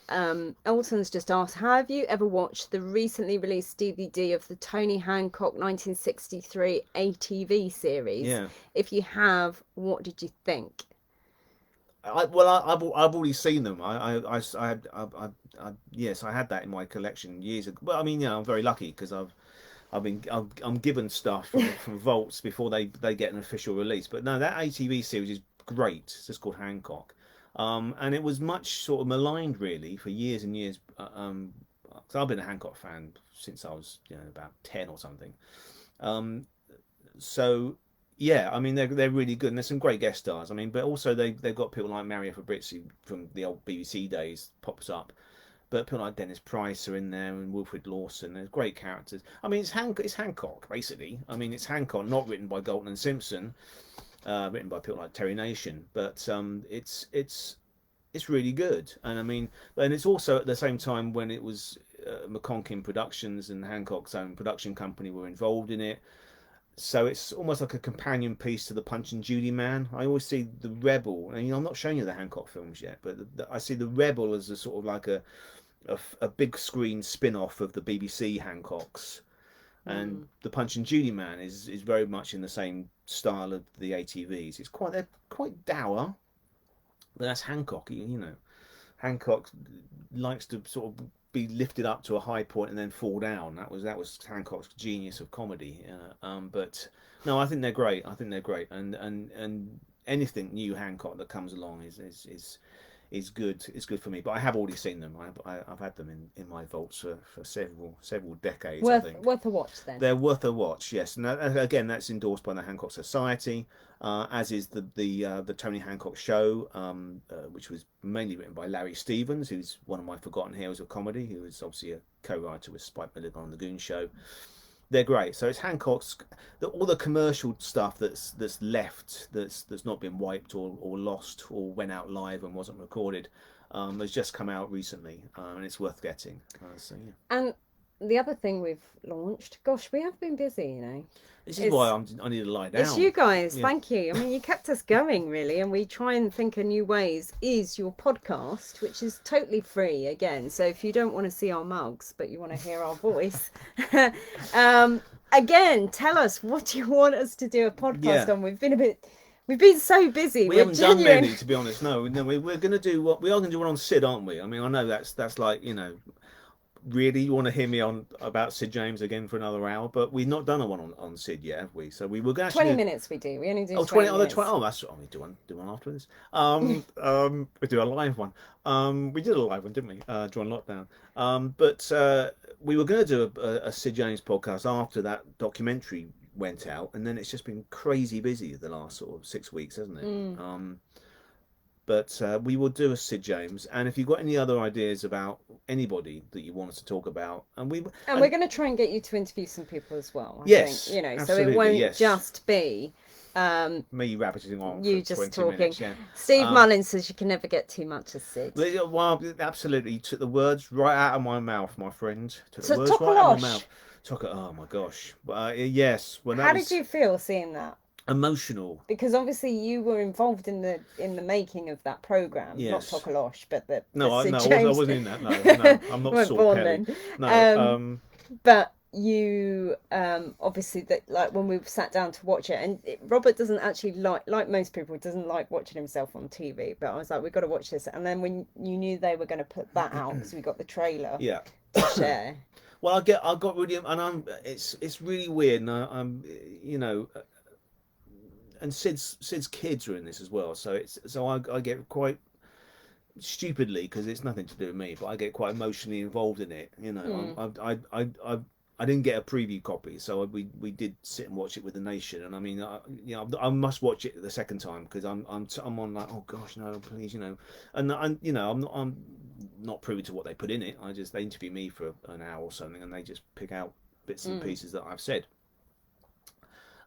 Elton's just asked, have you ever watched the recently released DVD of the Tony Hancock 1963 ATV series? Yeah. If you have, what did you think? I've already seen them. Yes, I had that in my collection years ago. Well, I mean, I'm very lucky because I'm given stuff from vaults before they get an official release. But no, that ATV series is great. It's just called Hancock, and it was much sort of maligned really for years and years. So I've been a Hancock fan since I was about 10 or something. So yeah, I mean they're really good, and there's some great guest stars. I mean, but also they've got people like Mario Fabrizzi from the old BBC days pops up, but people like Dennis Price are in there and Wilfrid Lawson. There's great characters. I mean, it's Hancock basically. I mean, it's Hancock, not written by Galton and Simpson, written by people like Terry Nation, but it's really good. And I mean, and it's also at the same time when it was McConkin Productions and Hancock's own production company were involved in it. So it's almost like a companion piece to the Punch and Judy Man. I always see the Rebel, and I'm not showing you the Hancock films yet, but I see the Rebel as a sort of like a big screen spin-off of the BBC Hancocks, and the Punch and Judy Man is very much in the same style of the ATVs. They're quite dour, but that's Hancock. Hancock likes to sort of be lifted up to a high point and then fall down. That was Hancock's genius of comedy. But no, I think they're great. And anything new Hancock that comes along is good. It's good for me. But I have already seen them. I've had them in my vaults for several decades. I think Worth a watch then. they're worth a watch. Yes, and again, that's endorsed by the Hancock Society, as is the Tony Hancock Show, which was mainly written by Larry Stevens, who's one of my forgotten heroes of comedy, who was obviously a co-writer with Spike Milligan on the Goon Show. They're great. So it's Hancock's all the commercial stuff that's left, that's not been wiped or lost or went out live and wasn't recorded, has just come out recently, and it's worth getting. So yeah. And the other thing we've launched, gosh, we have been busy. This is why I need to lie down. It's you guys, thank you. I mean, you kept us going, really, and we try and think of new ways. Is your podcast, which is totally free, again. So if you don't want to see our mugs, but you want to hear our voice, again, tell us, what do you want us to do a podcast on? We've been so busy. We haven't done many, to be honest. No, we're going to do we are going to do one on Sid, aren't we? I mean, I know that's like, really, you want to hear me on about Sid James again for another hour, but we've not done a one on Sid yet, have we? So we were going to 20 minutes. We only do 20 minutes. That's we do one after this. We do a live one. We did a live one, didn't we, during lockdown? But we were going to do a Sid James podcast after that documentary went out, and then it's just been crazy busy the last sort of 6 weeks, hasn't it? But we will do a Sid James, and if you've got any other ideas about anybody that you want us to talk about, and we're going to try and get you to interview some people as well. I think, so it won't just be me rabbiting on. You just talking. Minutes, yeah. Steve Mullins says you can never get too much of Sid. Well, absolutely, you took the words right out of my mouth, my friend. Took the words right out of my mouth. Oh my gosh! Yes. How did you feel seeing that? Emotional, because obviously you were involved in the making of that program. Yes. Not Tokolosh, but I wasn't in that. No, I'm not Saul Kelly. No, but you obviously that, like, when we sat down to watch it, and Robert doesn't actually like most people, doesn't like watching himself on TV, but I was like, we've got to watch this. And then when you knew they were going to put that out, because we got the trailer to share. Well, I got really, and it's really weird, and I'm and Sid's kids are in this as well, so I get quite stupidly, because it's nothing to do with me, but I get quite emotionally involved in it. I didn't get a preview copy, so we did sit and watch it with the nation, and I mean, I must watch it the second time, because I'm on like, oh gosh, no, please, and I'm not privy to what they put in it. They interview me for an hour or something, and they just pick out bits and pieces that I've said.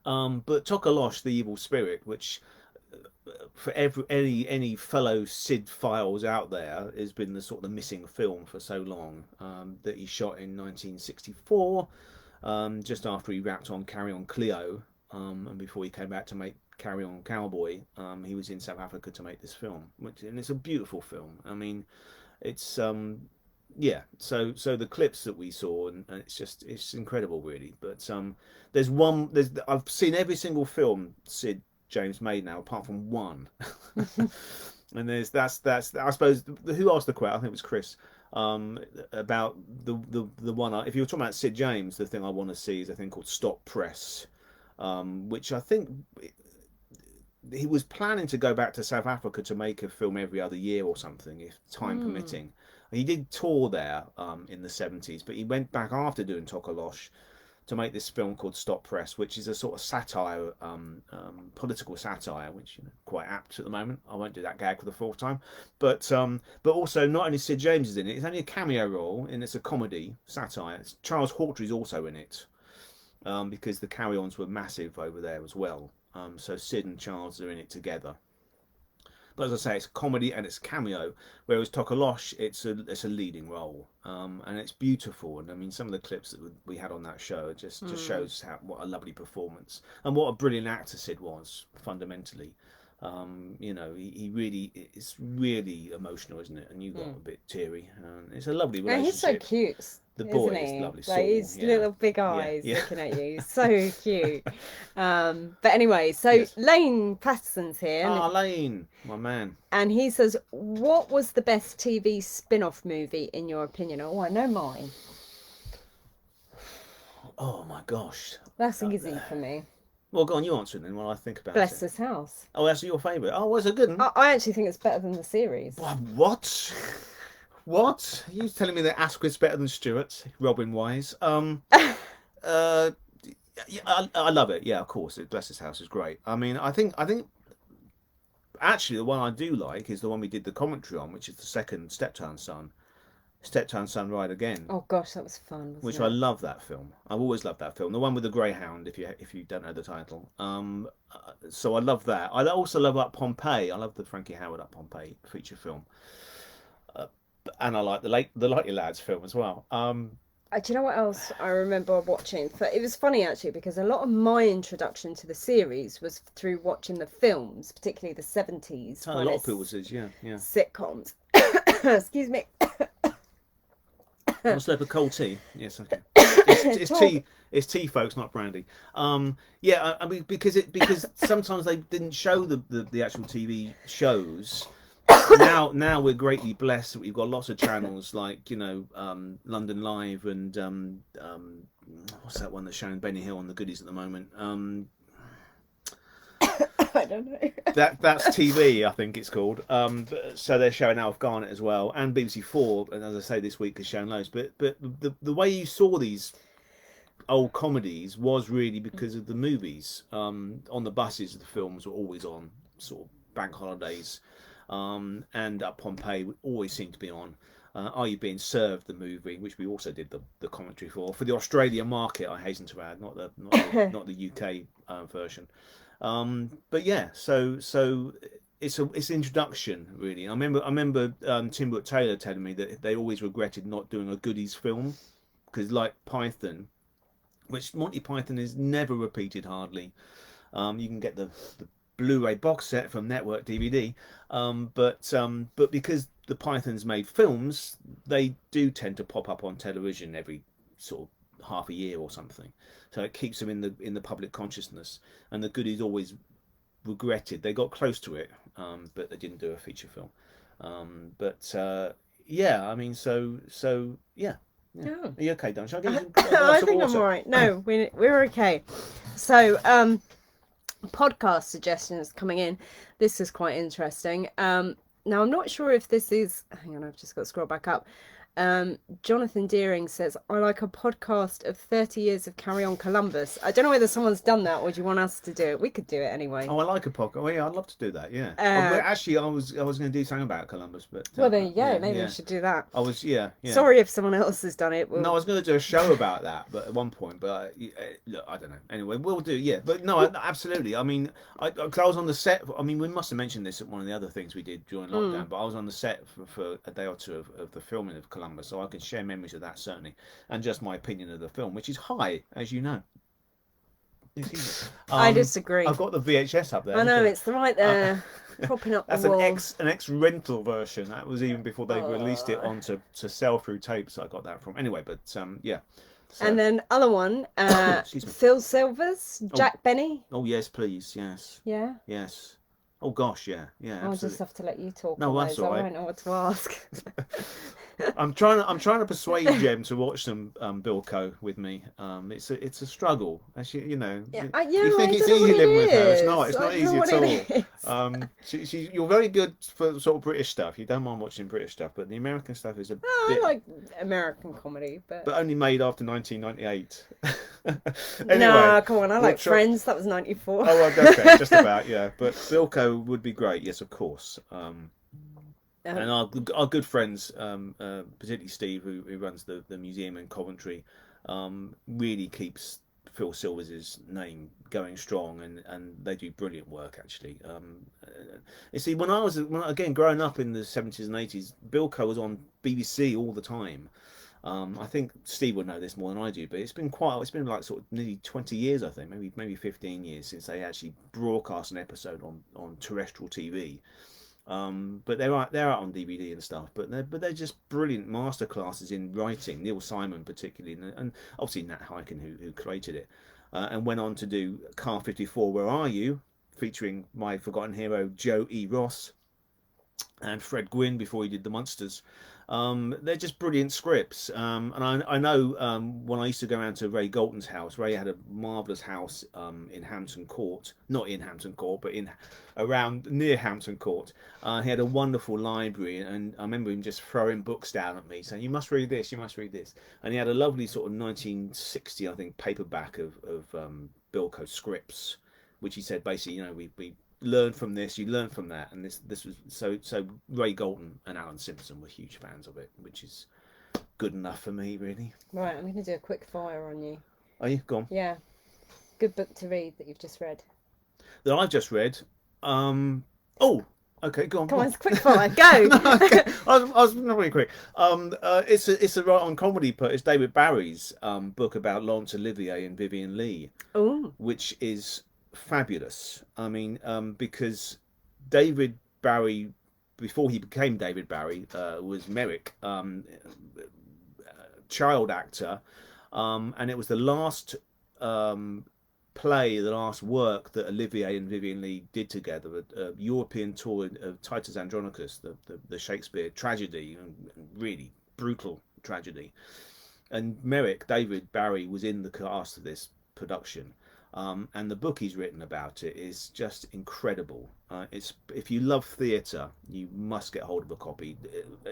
But Tokalosh, the evil spirit, which for any fellow Sid files out there, has been the sort of the missing film for so long, that he shot in 1964, just after he wrapped on Carry On Cleo, and before he came back to make Carry On Cowboy. He was in South Africa to make this film, and it's a beautiful film. I mean, it's yeah. So the clips that we saw, and it's incredible, really. But I've seen every single film Sid James made now, apart from one. And that's I suppose who asked the question? I think it was Chris. About the one. If you're talking about Sid James, the thing I want to see is a thing called Stop Press, which I think he was planning to go back to South Africa to make a film every other year or something, if time permitting. He did tour there in the 70s, but he went back after doing Tokalosh to make this film called Stop Press, which is a sort of satire, political satire, which quite apt at the moment. I won't do that gag for the fourth time, but also not only Sid James is in it; it's only a cameo role, and it's a comedy satire. Charles Hawtrey's also in it, because the carry-ons were massive over there as well. So Sid and Charles are in it together. But as I say, it's comedy and it's cameo, whereas Tokalosh, it's a leading role, and it's beautiful. And I mean, some of the clips that we had on that show just shows what a lovely performance and what a brilliant actor Sid was fundamentally. He really, it's really emotional, isn't it? And you got a bit teary. It's a lovely relationship. And he's so cute. The boy isn't is he? lovely. Like Saul, his little big eyes yeah. looking at you. So cute. But anyway, so yes. Lane Patterson's here. Lane, my man. And he says, what was the best TV spin-off movie in your opinion? Oh, I know mine. Oh my gosh. That's easy for me. Well, go on, you answer it then while I think about Bless This House. Oh, that's your favourite. Oh, was it good? I actually think it's better than the series. What? What? Are you telling me that Asquith's better than Stewart, Robin Wise? Yeah, I love it. Yeah, of course. Bless This House is great. I mean, I think actually the one I do like is the one we did the commentary on, which is the second Steptown Son Ride Again. Oh gosh, that was fun. Which I love that film. I've always loved that film. The one with the greyhound, if you don't know the title. So I love that. I also love Up Pompeii. I love the Frankie Howard Up Pompeii feature film. And I like the Lightly Lads film as well. Do you know what else I remember watching? It was funny actually because a lot of my introduction to the series was through watching the films, particularly the 70s. A lot of people says, yeah. Sitcoms. Excuse me. Want a slip of cold tea? Yes, okay. It's tea. It's tea, folks, not brandy. Yeah, I mean because sometimes they didn't show the actual TV shows. Now we're greatly blessed that we've got lots of channels like London Live and what's that one that's showing Benny Hill on the goodies at the moment? I don't know. That's TV, I think it's called. So they're showing Alf Garnett as well, and BBC4, and as I say, this week is showing loads. But the way you saw these old comedies was really because of the movies. On the buses, the films were always on, sort of bank holidays. And Up Pompeii always seemed to be on. Are You Being Served, the movie, which we also did the commentary for the Australian market, I hasten to add, not the UK version. But yeah, so it's an introduction really. I remember Tim Brooke Taylor telling me that they always regretted not doing a goodies film because like Python, which Monty Python is never repeated hardly. You can get the Blu-ray box set from Network DVD, but because the Pythons made films, they do tend to pop up on television every sort of half a year or something, so it keeps them in the public consciousness. And the goodies always regretted they got close to it, but they didn't do a feature film. Yeah, I mean, so yeah. Are you okay, Dan? Shall I get you I think I'm all right. No, we're okay. So podcast suggestions coming in. This is quite interesting. Now I'm not sure if this is, hang on, I've just got to scroll back up. Jonathan Deering says, I like a podcast of 30 years of Carry On Columbus. I don't know whether someone's done that or do you want us to do it? We could do it anyway. Oh, I like a podcast. Oh, yeah, I'd love to do that. Yeah. Oh, but Uh, actually, I was going to do something about Columbus, but well, there you go. yeah, Maybe we yeah. should do that. I was, yeah, yeah. Sorry if someone else has done it. No, I We'll... was going to do a show about that, but at one point, but look, I don't know. Anyway, we'll do, yeah. But no, absolutely. I mean, 'cause I was on the set. I mean, we must have mentioned this at one of the other things we did during lockdown. But I was on the set for a day or two of the filming of Columbus, so I can share memories of that certainly, and just my opinion of the film, which is high, as you know. I disagree. I've got the VHS up there. I know, Look at it's right there, propping up the That's wall. an ex rental version. That was even before they released it onto to sell through tapes. I got that from anyway. But yeah. So, And then other one, excuse me. Phil Silvers, Jack Benny. Oh yes, please. Yes. Yeah. Yes. Oh gosh, yeah, yeah, I'll absolutely. just have to let you talk. No, on that's those. all I right. won't know what to ask. I'm trying to persuade Jem to watch some Bilko with me. It's a struggle. Actually, you know, Yeah, you think I it's don't know easy what living it with her. It's is. not. It's I not don't easy know at what all. it is. You're very good for sort of British stuff. You don't mind watching British stuff, but the American stuff is a I bit, like American comedy, but only made after 1998. no, Anyway, come on, I like Friends. That was 94. oh, well, okay, just about, yeah. But Bilko would be great, yes, of course. And our good friends, particularly Steve, who runs the museum in Coventry, really keeps Phil Silvers' name going strong, and they do brilliant work actually. You see, again growing up in the 70s and 80s, Bilko was on BBC all the time. I think Steve would know this more than I do, but it's been like sort of nearly 20 years, I think, maybe 15 years since they actually broadcast an episode on terrestrial TV. But they're out on DVD and stuff. But they're just brilliant masterclasses in writing. Neil Simon particularly, and obviously Nat Hiken who created it, and went on to do Car 54. Where Are You? Featuring my forgotten hero Joe E. Ross and Fred Gwynne before he did The Monsters. They're just brilliant scripts. And I know when I used to go around to Ray Galton's house, Ray had a marvellous house in Hampton Court. Not in Hampton Court, but around near Hampton Court. He had a wonderful library, and I remember him just throwing books down at me, saying, "You must read this, you must read this." And he had a lovely sort of 1960, I think, paperback of Bilko scripts, which he said basically, you know, we learn from this, you learn from that, and this was so Ray Galton and Alan Simpson were huge fans of it, which is good enough for me, really. Right, I'm going to do a quick fire on you. Are you gone? Yeah, good book to read that you've just read. That I've just read. Okay, go on. Come on, it's quick fire, go. No, okay. I was not really quick. It's a right on comedy, but it's David Barry's book about Laurence Olivier and Vivien Leigh, which is fabulous. I mean, because David Barry, before he became David Barry, was Merrick, child actor, and it was the last play, the last work that Olivier and Vivien Leigh did together, a European tour of Titus Andronicus, the Shakespeare tragedy, really brutal tragedy. And Merrick, David Barry, was in the cast of this production. And the book he's written about it is just incredible. It's if you love theatre, you must get hold of a copy.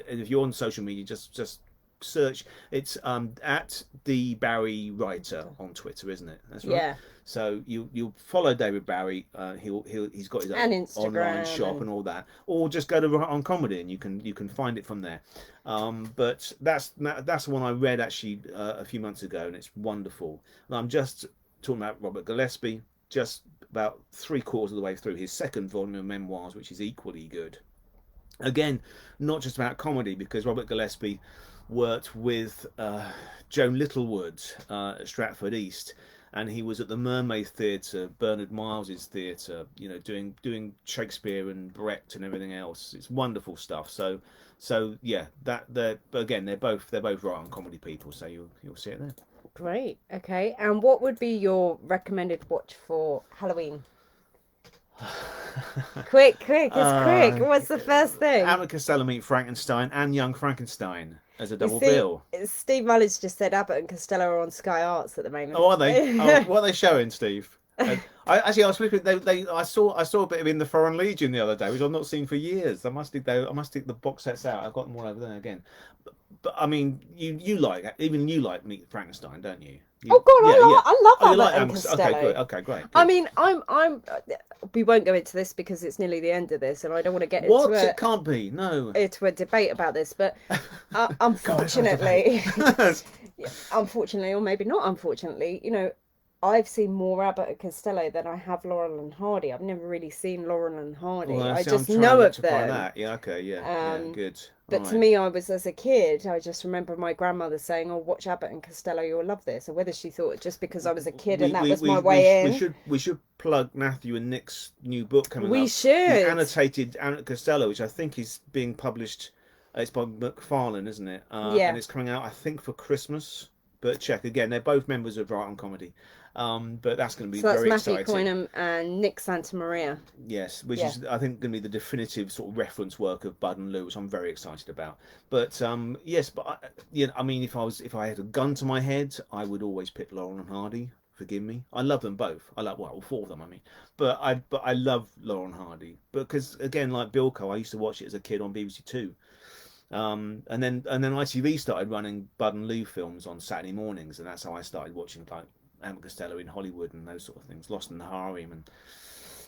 And if you're on social media, just search. It's at the Barry Writer on Twitter, isn't it? That's right. Yeah. So you'll follow David Barry. He's got his own online shop and all that, or just go to Right on Comedy and you can find it from there. But that's the one I read actually a few months ago, and it's wonderful. And I'm just talking about Robert Gillespie, just about 3/4 of the way through his second volume of memoirs, which is equally good. Again, not just about comedy, because Robert Gillespie worked with Joan Littlewood at Stratford East, and he was at the Mermaid Theatre, Bernard Miles's theatre, you know, doing Shakespeare and Brecht and everything else. It's wonderful stuff. So yeah, they're both right on comedy people. So you'll see it there. Great. Okay. And what would be your recommended watch for Halloween? Quick, it's quick. What's the first thing? Abbott and Costello Meet Frankenstein and Young Frankenstein as a double bill. Steve Mullins just said Abbott and Costello are on Sky Arts at the moment. Oh, are they? What are they showing, Steve? I I was flipping. I saw a bit of In the Foreign Legion the other day, which I've not seen for years. I must dig the box sets out. I've got them all over there again. But I mean, you like Meet Frankenstein, don't you? Oh God, Yeah, yeah. I Oh, you love like Abbott and Okay, good. Costello. Okay, great, I good. mean, I'm. We won't go into this because it's nearly the end of this, and I don't want to get What? It can't be. No. into a debate about this. But Come on, let's have a debate. unfortunately, unfortunately, or maybe not unfortunately, I've seen more Abbott and Costello than I have Laurel and Hardy. I've never really seen Laurel and Hardy. Well, I see, I'm just trying to know of rectify them. that. Yeah, okay, yeah, yeah, Um, good. All but to right. me, I was as a kid, I just remember my grandmother saying, "Oh, watch Abbott and Costello, you'll love this." Or whether she thought just because I was a kid and that was my way in. We should plug Matthew and Nick's new book coming We up, the should. annotated Abbott Costello, which I think is being published. It's by McFarlane, isn't it? And Yeah. it's coming out, I think, for Christmas. But check again. They're both members of Right on Comedy. But that's going to be So that's very Matthew exciting. Coynham and Nick Santamaria. Yes, which Yeah. is I think going to be the definitive sort of reference work of Bud and Lou, which I'm very excited about. But yes, but I mean, if I had a gun to my head, I would always pick Laurel and Hardy. Forgive me, I love them both. I love all four of them. I mean, but I love Laurel and Hardy because again, like Bilko, I used to watch it as a kid on BBC Two. And then ITV started running Bud and Lou films on Saturday mornings, and that's how I started watching like Abbott Costello in Hollywood and those sort of things. Lost in the Harem and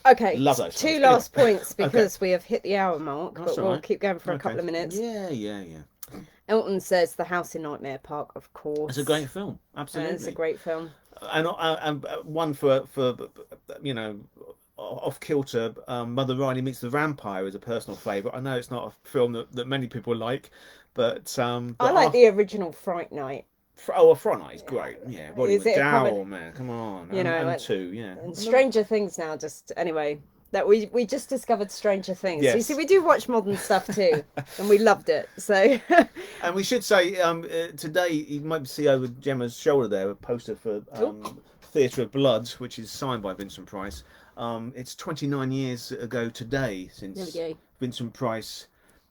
Okay, love those two films. last Anyway, points okay, because we have hit the hour mark, that's but all we'll right. keep going for a Okay, couple of minutes. yeah, yeah, yeah. Elton says The House in Nightmare Park, of It's a course. great film, And it's a absolutely. great film. And one for you know off kilter. Mother Riley Meets the Vampire is a personal favourite. I know it's not a film that many people like, I like the original Fright Night. A Front Night is great. Yeah, Roddy Is it a comedy? McDowell, man, come on, and Like, two, yeah. and Stranger Things now. Just anyway, that we just discovered Stranger Things. So you see, Yes. we do watch modern stuff too, and we loved it. So And we should say today you might see over Gemma's shoulder there a poster for oh, Theatre of Blood, which is signed by Vincent Price. It's 29 years ago today there we since go. Vincent Price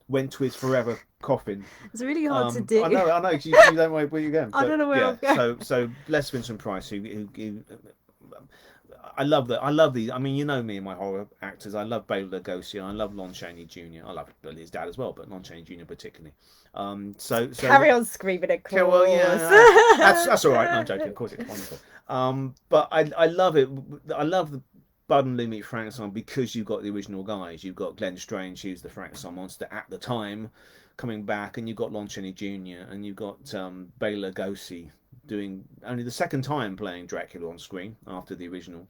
went to his forever coffin. It's really hard to do. I know, 'cause you don't know where you're going. I But don't know where yeah, I'm going. so bless Vincent Price, who I love that. I love these. I mean, you know me and my horror actors. I love Bela Lugosi. And I love Lon Chaney Jr. I love Billy's dad as well, but Lon Chaney Jr. particularly. So Carry on screaming, of okay, course. well, yeah, that's all right. No, I'm joking. Of course, it's wonderful. But I love it. I love the Bud and Lou Meet Frankenstein because you've got the original guys. You've got Glenn Strange, who's the Frankenstein monster at the time, coming back, and you've got Lon Chaney Jr. and you've got Bela Lugosi doing only the second time playing Dracula on screen after the original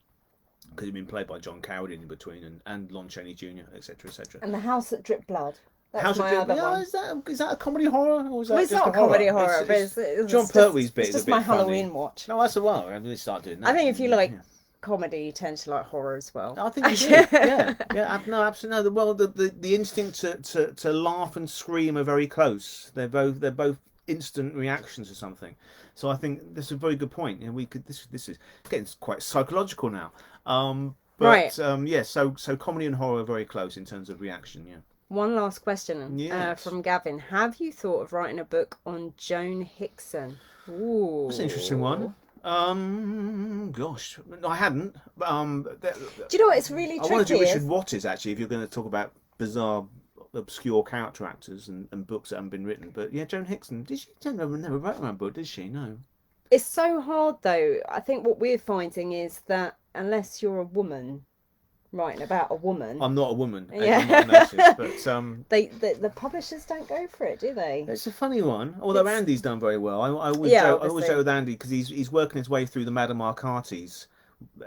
because he'd been played by John Coward in between and Lon Chaney Jr. etc. etc. And The House That Dripped Blood. That's How's it my doing? other Yeah, one. is that a comedy horror or is that Well, it's just not a a comedy horror? horror, but it's John Pertwee's bit it's is a just bit my funny. Halloween watch. No, that's a while. I'm going to start doing that. I think if you like Yeah. comedy, you tend to like horror as well. I think you do. Yeah, yeah. No, absolutely. No, well, the instinct to laugh and scream are very close. They're both instant reactions to something. So I think this is a very good point. You know, we could this is getting quite psychological now. Right. Yeah. So comedy and horror are very close in terms of reaction. Yeah. One last question Yes. from Gavin. Have you thought of writing a book on Joan Hickson? Ooh. That's an interesting one. Gosh, I hadn't. Do you know what? It's really I want to tricky. do Richard Waters actually. If you're going to talk about bizarre, obscure character actors and books that haven't been written, but yeah, Joan Hickson. Did she? Never wrote her own book, did she? No. It's so hard though. I think what we're finding is that unless you're a woman writing about a woman, I'm not a woman. As Yeah. you might notice, but the publishers don't go for it, do they? it's a funny one. Although It's- Andy's done very well. I always Yeah, joke, I always obviously. joke with Andy because he's working his way through the Madame Arcatis.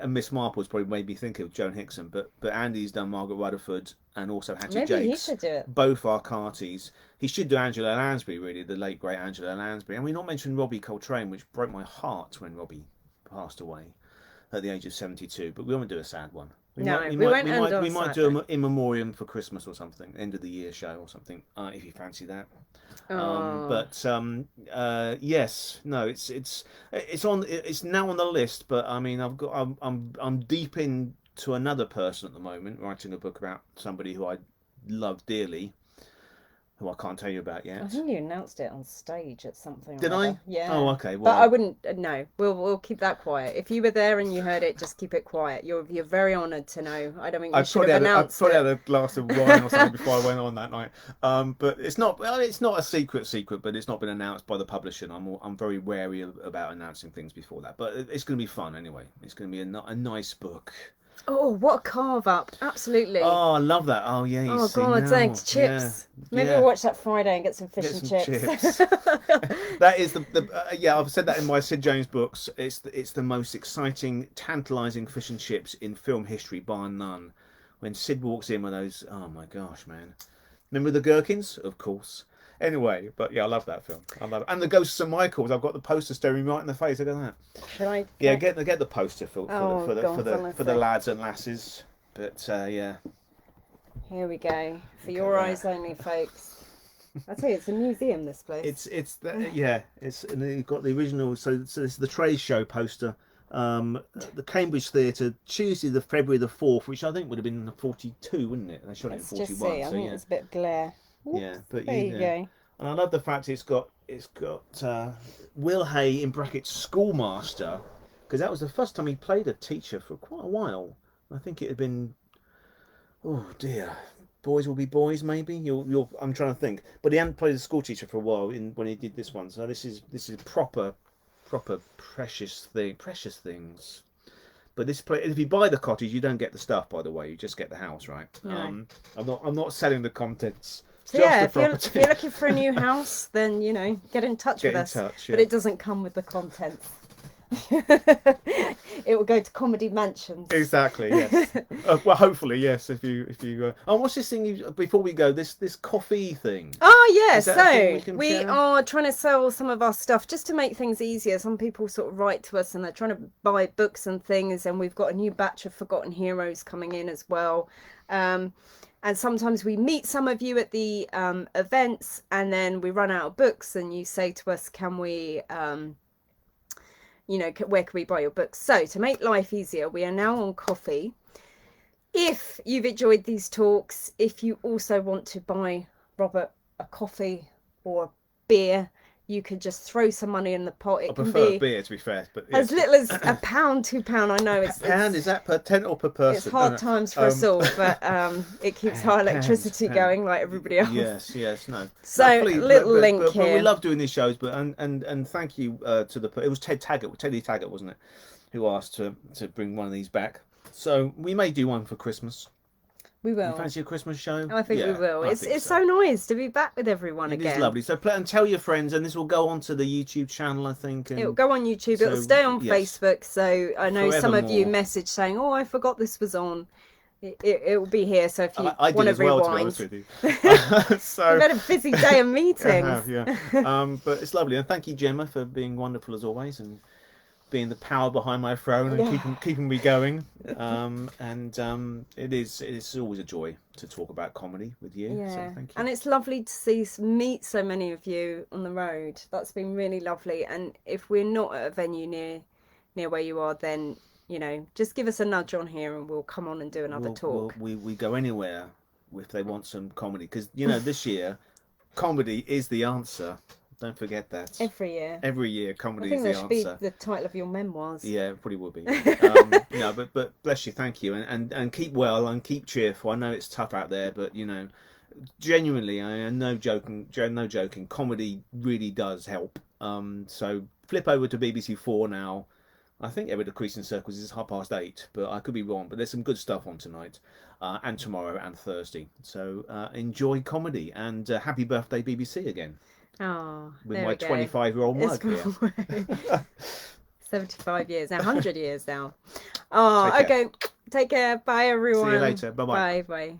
And Miss Marple's probably made me think of Joan Hickson, but Andy's done Margaret Rutherford and also Hattie Maybe he Jakes. should do it. Both Arcatis. He should do Angela Lansbury, really, the late great Angela Lansbury. And we not mentioned Robbie Coltrane, which broke my heart when Robbie passed away at the age of 72. But we won't do a sad one. No, we won't end on We might sad do note. a in memoriam for Christmas or something, end of the year show or something, if you fancy that. Oh. Yes, no, it's now on the list. But I mean, I'm deep into another person at the moment, writing a book about somebody who I love dearly. who I can't tell you about I yet. think you announced it on stage at something or Did I? other. Yeah. Oh, okay. But I Well, wouldn't. No, we'll keep that quiet. If you were there and you heard it, just keep it quiet. You're very honoured to know. I don't think I you should probably have had I announced probably had it. a glass of wine or something before I went on that night. But it's not well, it's not a secret, but it's not been announced by the publisher. And I'm very wary about announcing things before that. But it's going to be fun anyway. It's going to be a nice book. Oh, what a carve up! Absolutely. Oh, I love that. Oh yeah, you Oh see God, now. thanks. Yeah, Chips. Maybe we'll yeah. watch that Friday and get some fish Get and some chips. chips. That is the yeah. I've said that in my Sid Jones books. It's the most exciting, tantalising fish and chips in film history, bar none. When Sid walks in with those, oh my gosh, man! Remember the gherkins? Of course. Anyway, but yeah, I love that film. I love it. And the Ghost of St Michael's. I've got the poster staring me right in the face. Look at that. Should I Yeah, get? get the poster Oh God, for the honestly. lads and lasses. But yeah, Here we go. For look at your eyes that. only, folks. I tell you, it's a museum. This place. Yeah, it's and then you've got the original. So this is the trade show poster. The Cambridge Theatre, Tuesday the February 4th, which I think would have been 42, wouldn't it? They shot it in Let's just 41. see. I So think yeah, there's a bit of glare. yeah. Whoops. But There you you yeah, go. and I love the fact it's got Will Hay in brackets schoolmaster, because that was the first time he played a teacher for quite a while. I think it had been, oh dear, boys will be boys maybe. I'm trying to think, but he hadn't played a school teacher for a while when he did this one. So this is proper precious things. But if you buy the cottage, you don't get the stuff. By the way, you just get the house, right? No. I'm not selling the contents, So just yeah, the if property. you're looking for a new house, then get in touch Get with in us. touch, But yeah. it doesn't come with the contents. It will go to Comedy Mansions. Exactly. Yes. Well, hopefully, yes. If you. Oh, what's this thing? Before we go, this coffee thing. Oh yeah, Is that a thing we so can we share? are trying to sell some of our stuff just to make things easier. Some people sort of write to us and they're trying to buy books and things, and we've got a new batch of Forgotten Heroes coming in as well. And sometimes we meet some of you at the events, and then we run out of books, and you say to us, "Can we?" Where can we buy your books? So to make life easier, we are now on Coffee. If you've enjoyed these talks, if you also want to buy Robert a coffee or a beer, you could just throw some money in the pot. I It can prefer be beer, to be fair, but as yes. little as a pound, £2. I know Pound, is that per tent or per it's person? Oh, hard no. times for us all, but it keeps our electricity Pound. going like everybody else. Yes, no. No, So please, little link but we here. love doing these shows. But and thank you to it was Teddy Taggart, wasn't it, who asked to bring one of these back. So we may do one for Christmas. We You will. fancy a Christmas show? I think we Yeah, will. I It's think it's so. so nice to be back with everyone It is again. lovely. So and tell your friends, and this will go onto the YouTube channel, I think. It'll And go on YouTube. It'll so stay on yes, Facebook. So I know some of you forevermore. message saying, "Oh, I forgot this was on." It will be here. So if you I did want to as well, to be honest rewind, with you. you've So had a busy day of I meetings. have, yeah. But it's lovely, and thank you, Gemma, for being wonderful as always, and being the power behind my throne and Yeah. keeping me going. It is always a joy to talk about comedy with you. So Yeah, thank you. and it's lovely to meet so many of you on the road. That's been really lovely. And if we're not at a venue near where you are, then just give us a nudge on here, and we'll come on and do another talk. We go anywhere if they want some comedy, because this year comedy is the answer. Don't forget that. Every year. Every year, I comedy is think the that should be answer. the title of your memoirs. Yeah, it probably would be. No, but bless you, thank you, and keep well and keep cheerful. I know it's tough out there, but genuinely, I am no joking. No joking. Comedy really does help. So flip over to BBC4 now. I think Ever Decreasing Circles is 8:30, but I could be wrong. But there's some good stuff on tonight, and tomorrow and Thursday. So enjoy comedy, and happy birthday BBC again Oh, with there my we go. 25-year-old It's mug here. 75 years now, 100 years now. Oh, Take care. okay. Take care. Bye, everyone. See you later. Bye bye. Bye. Bye.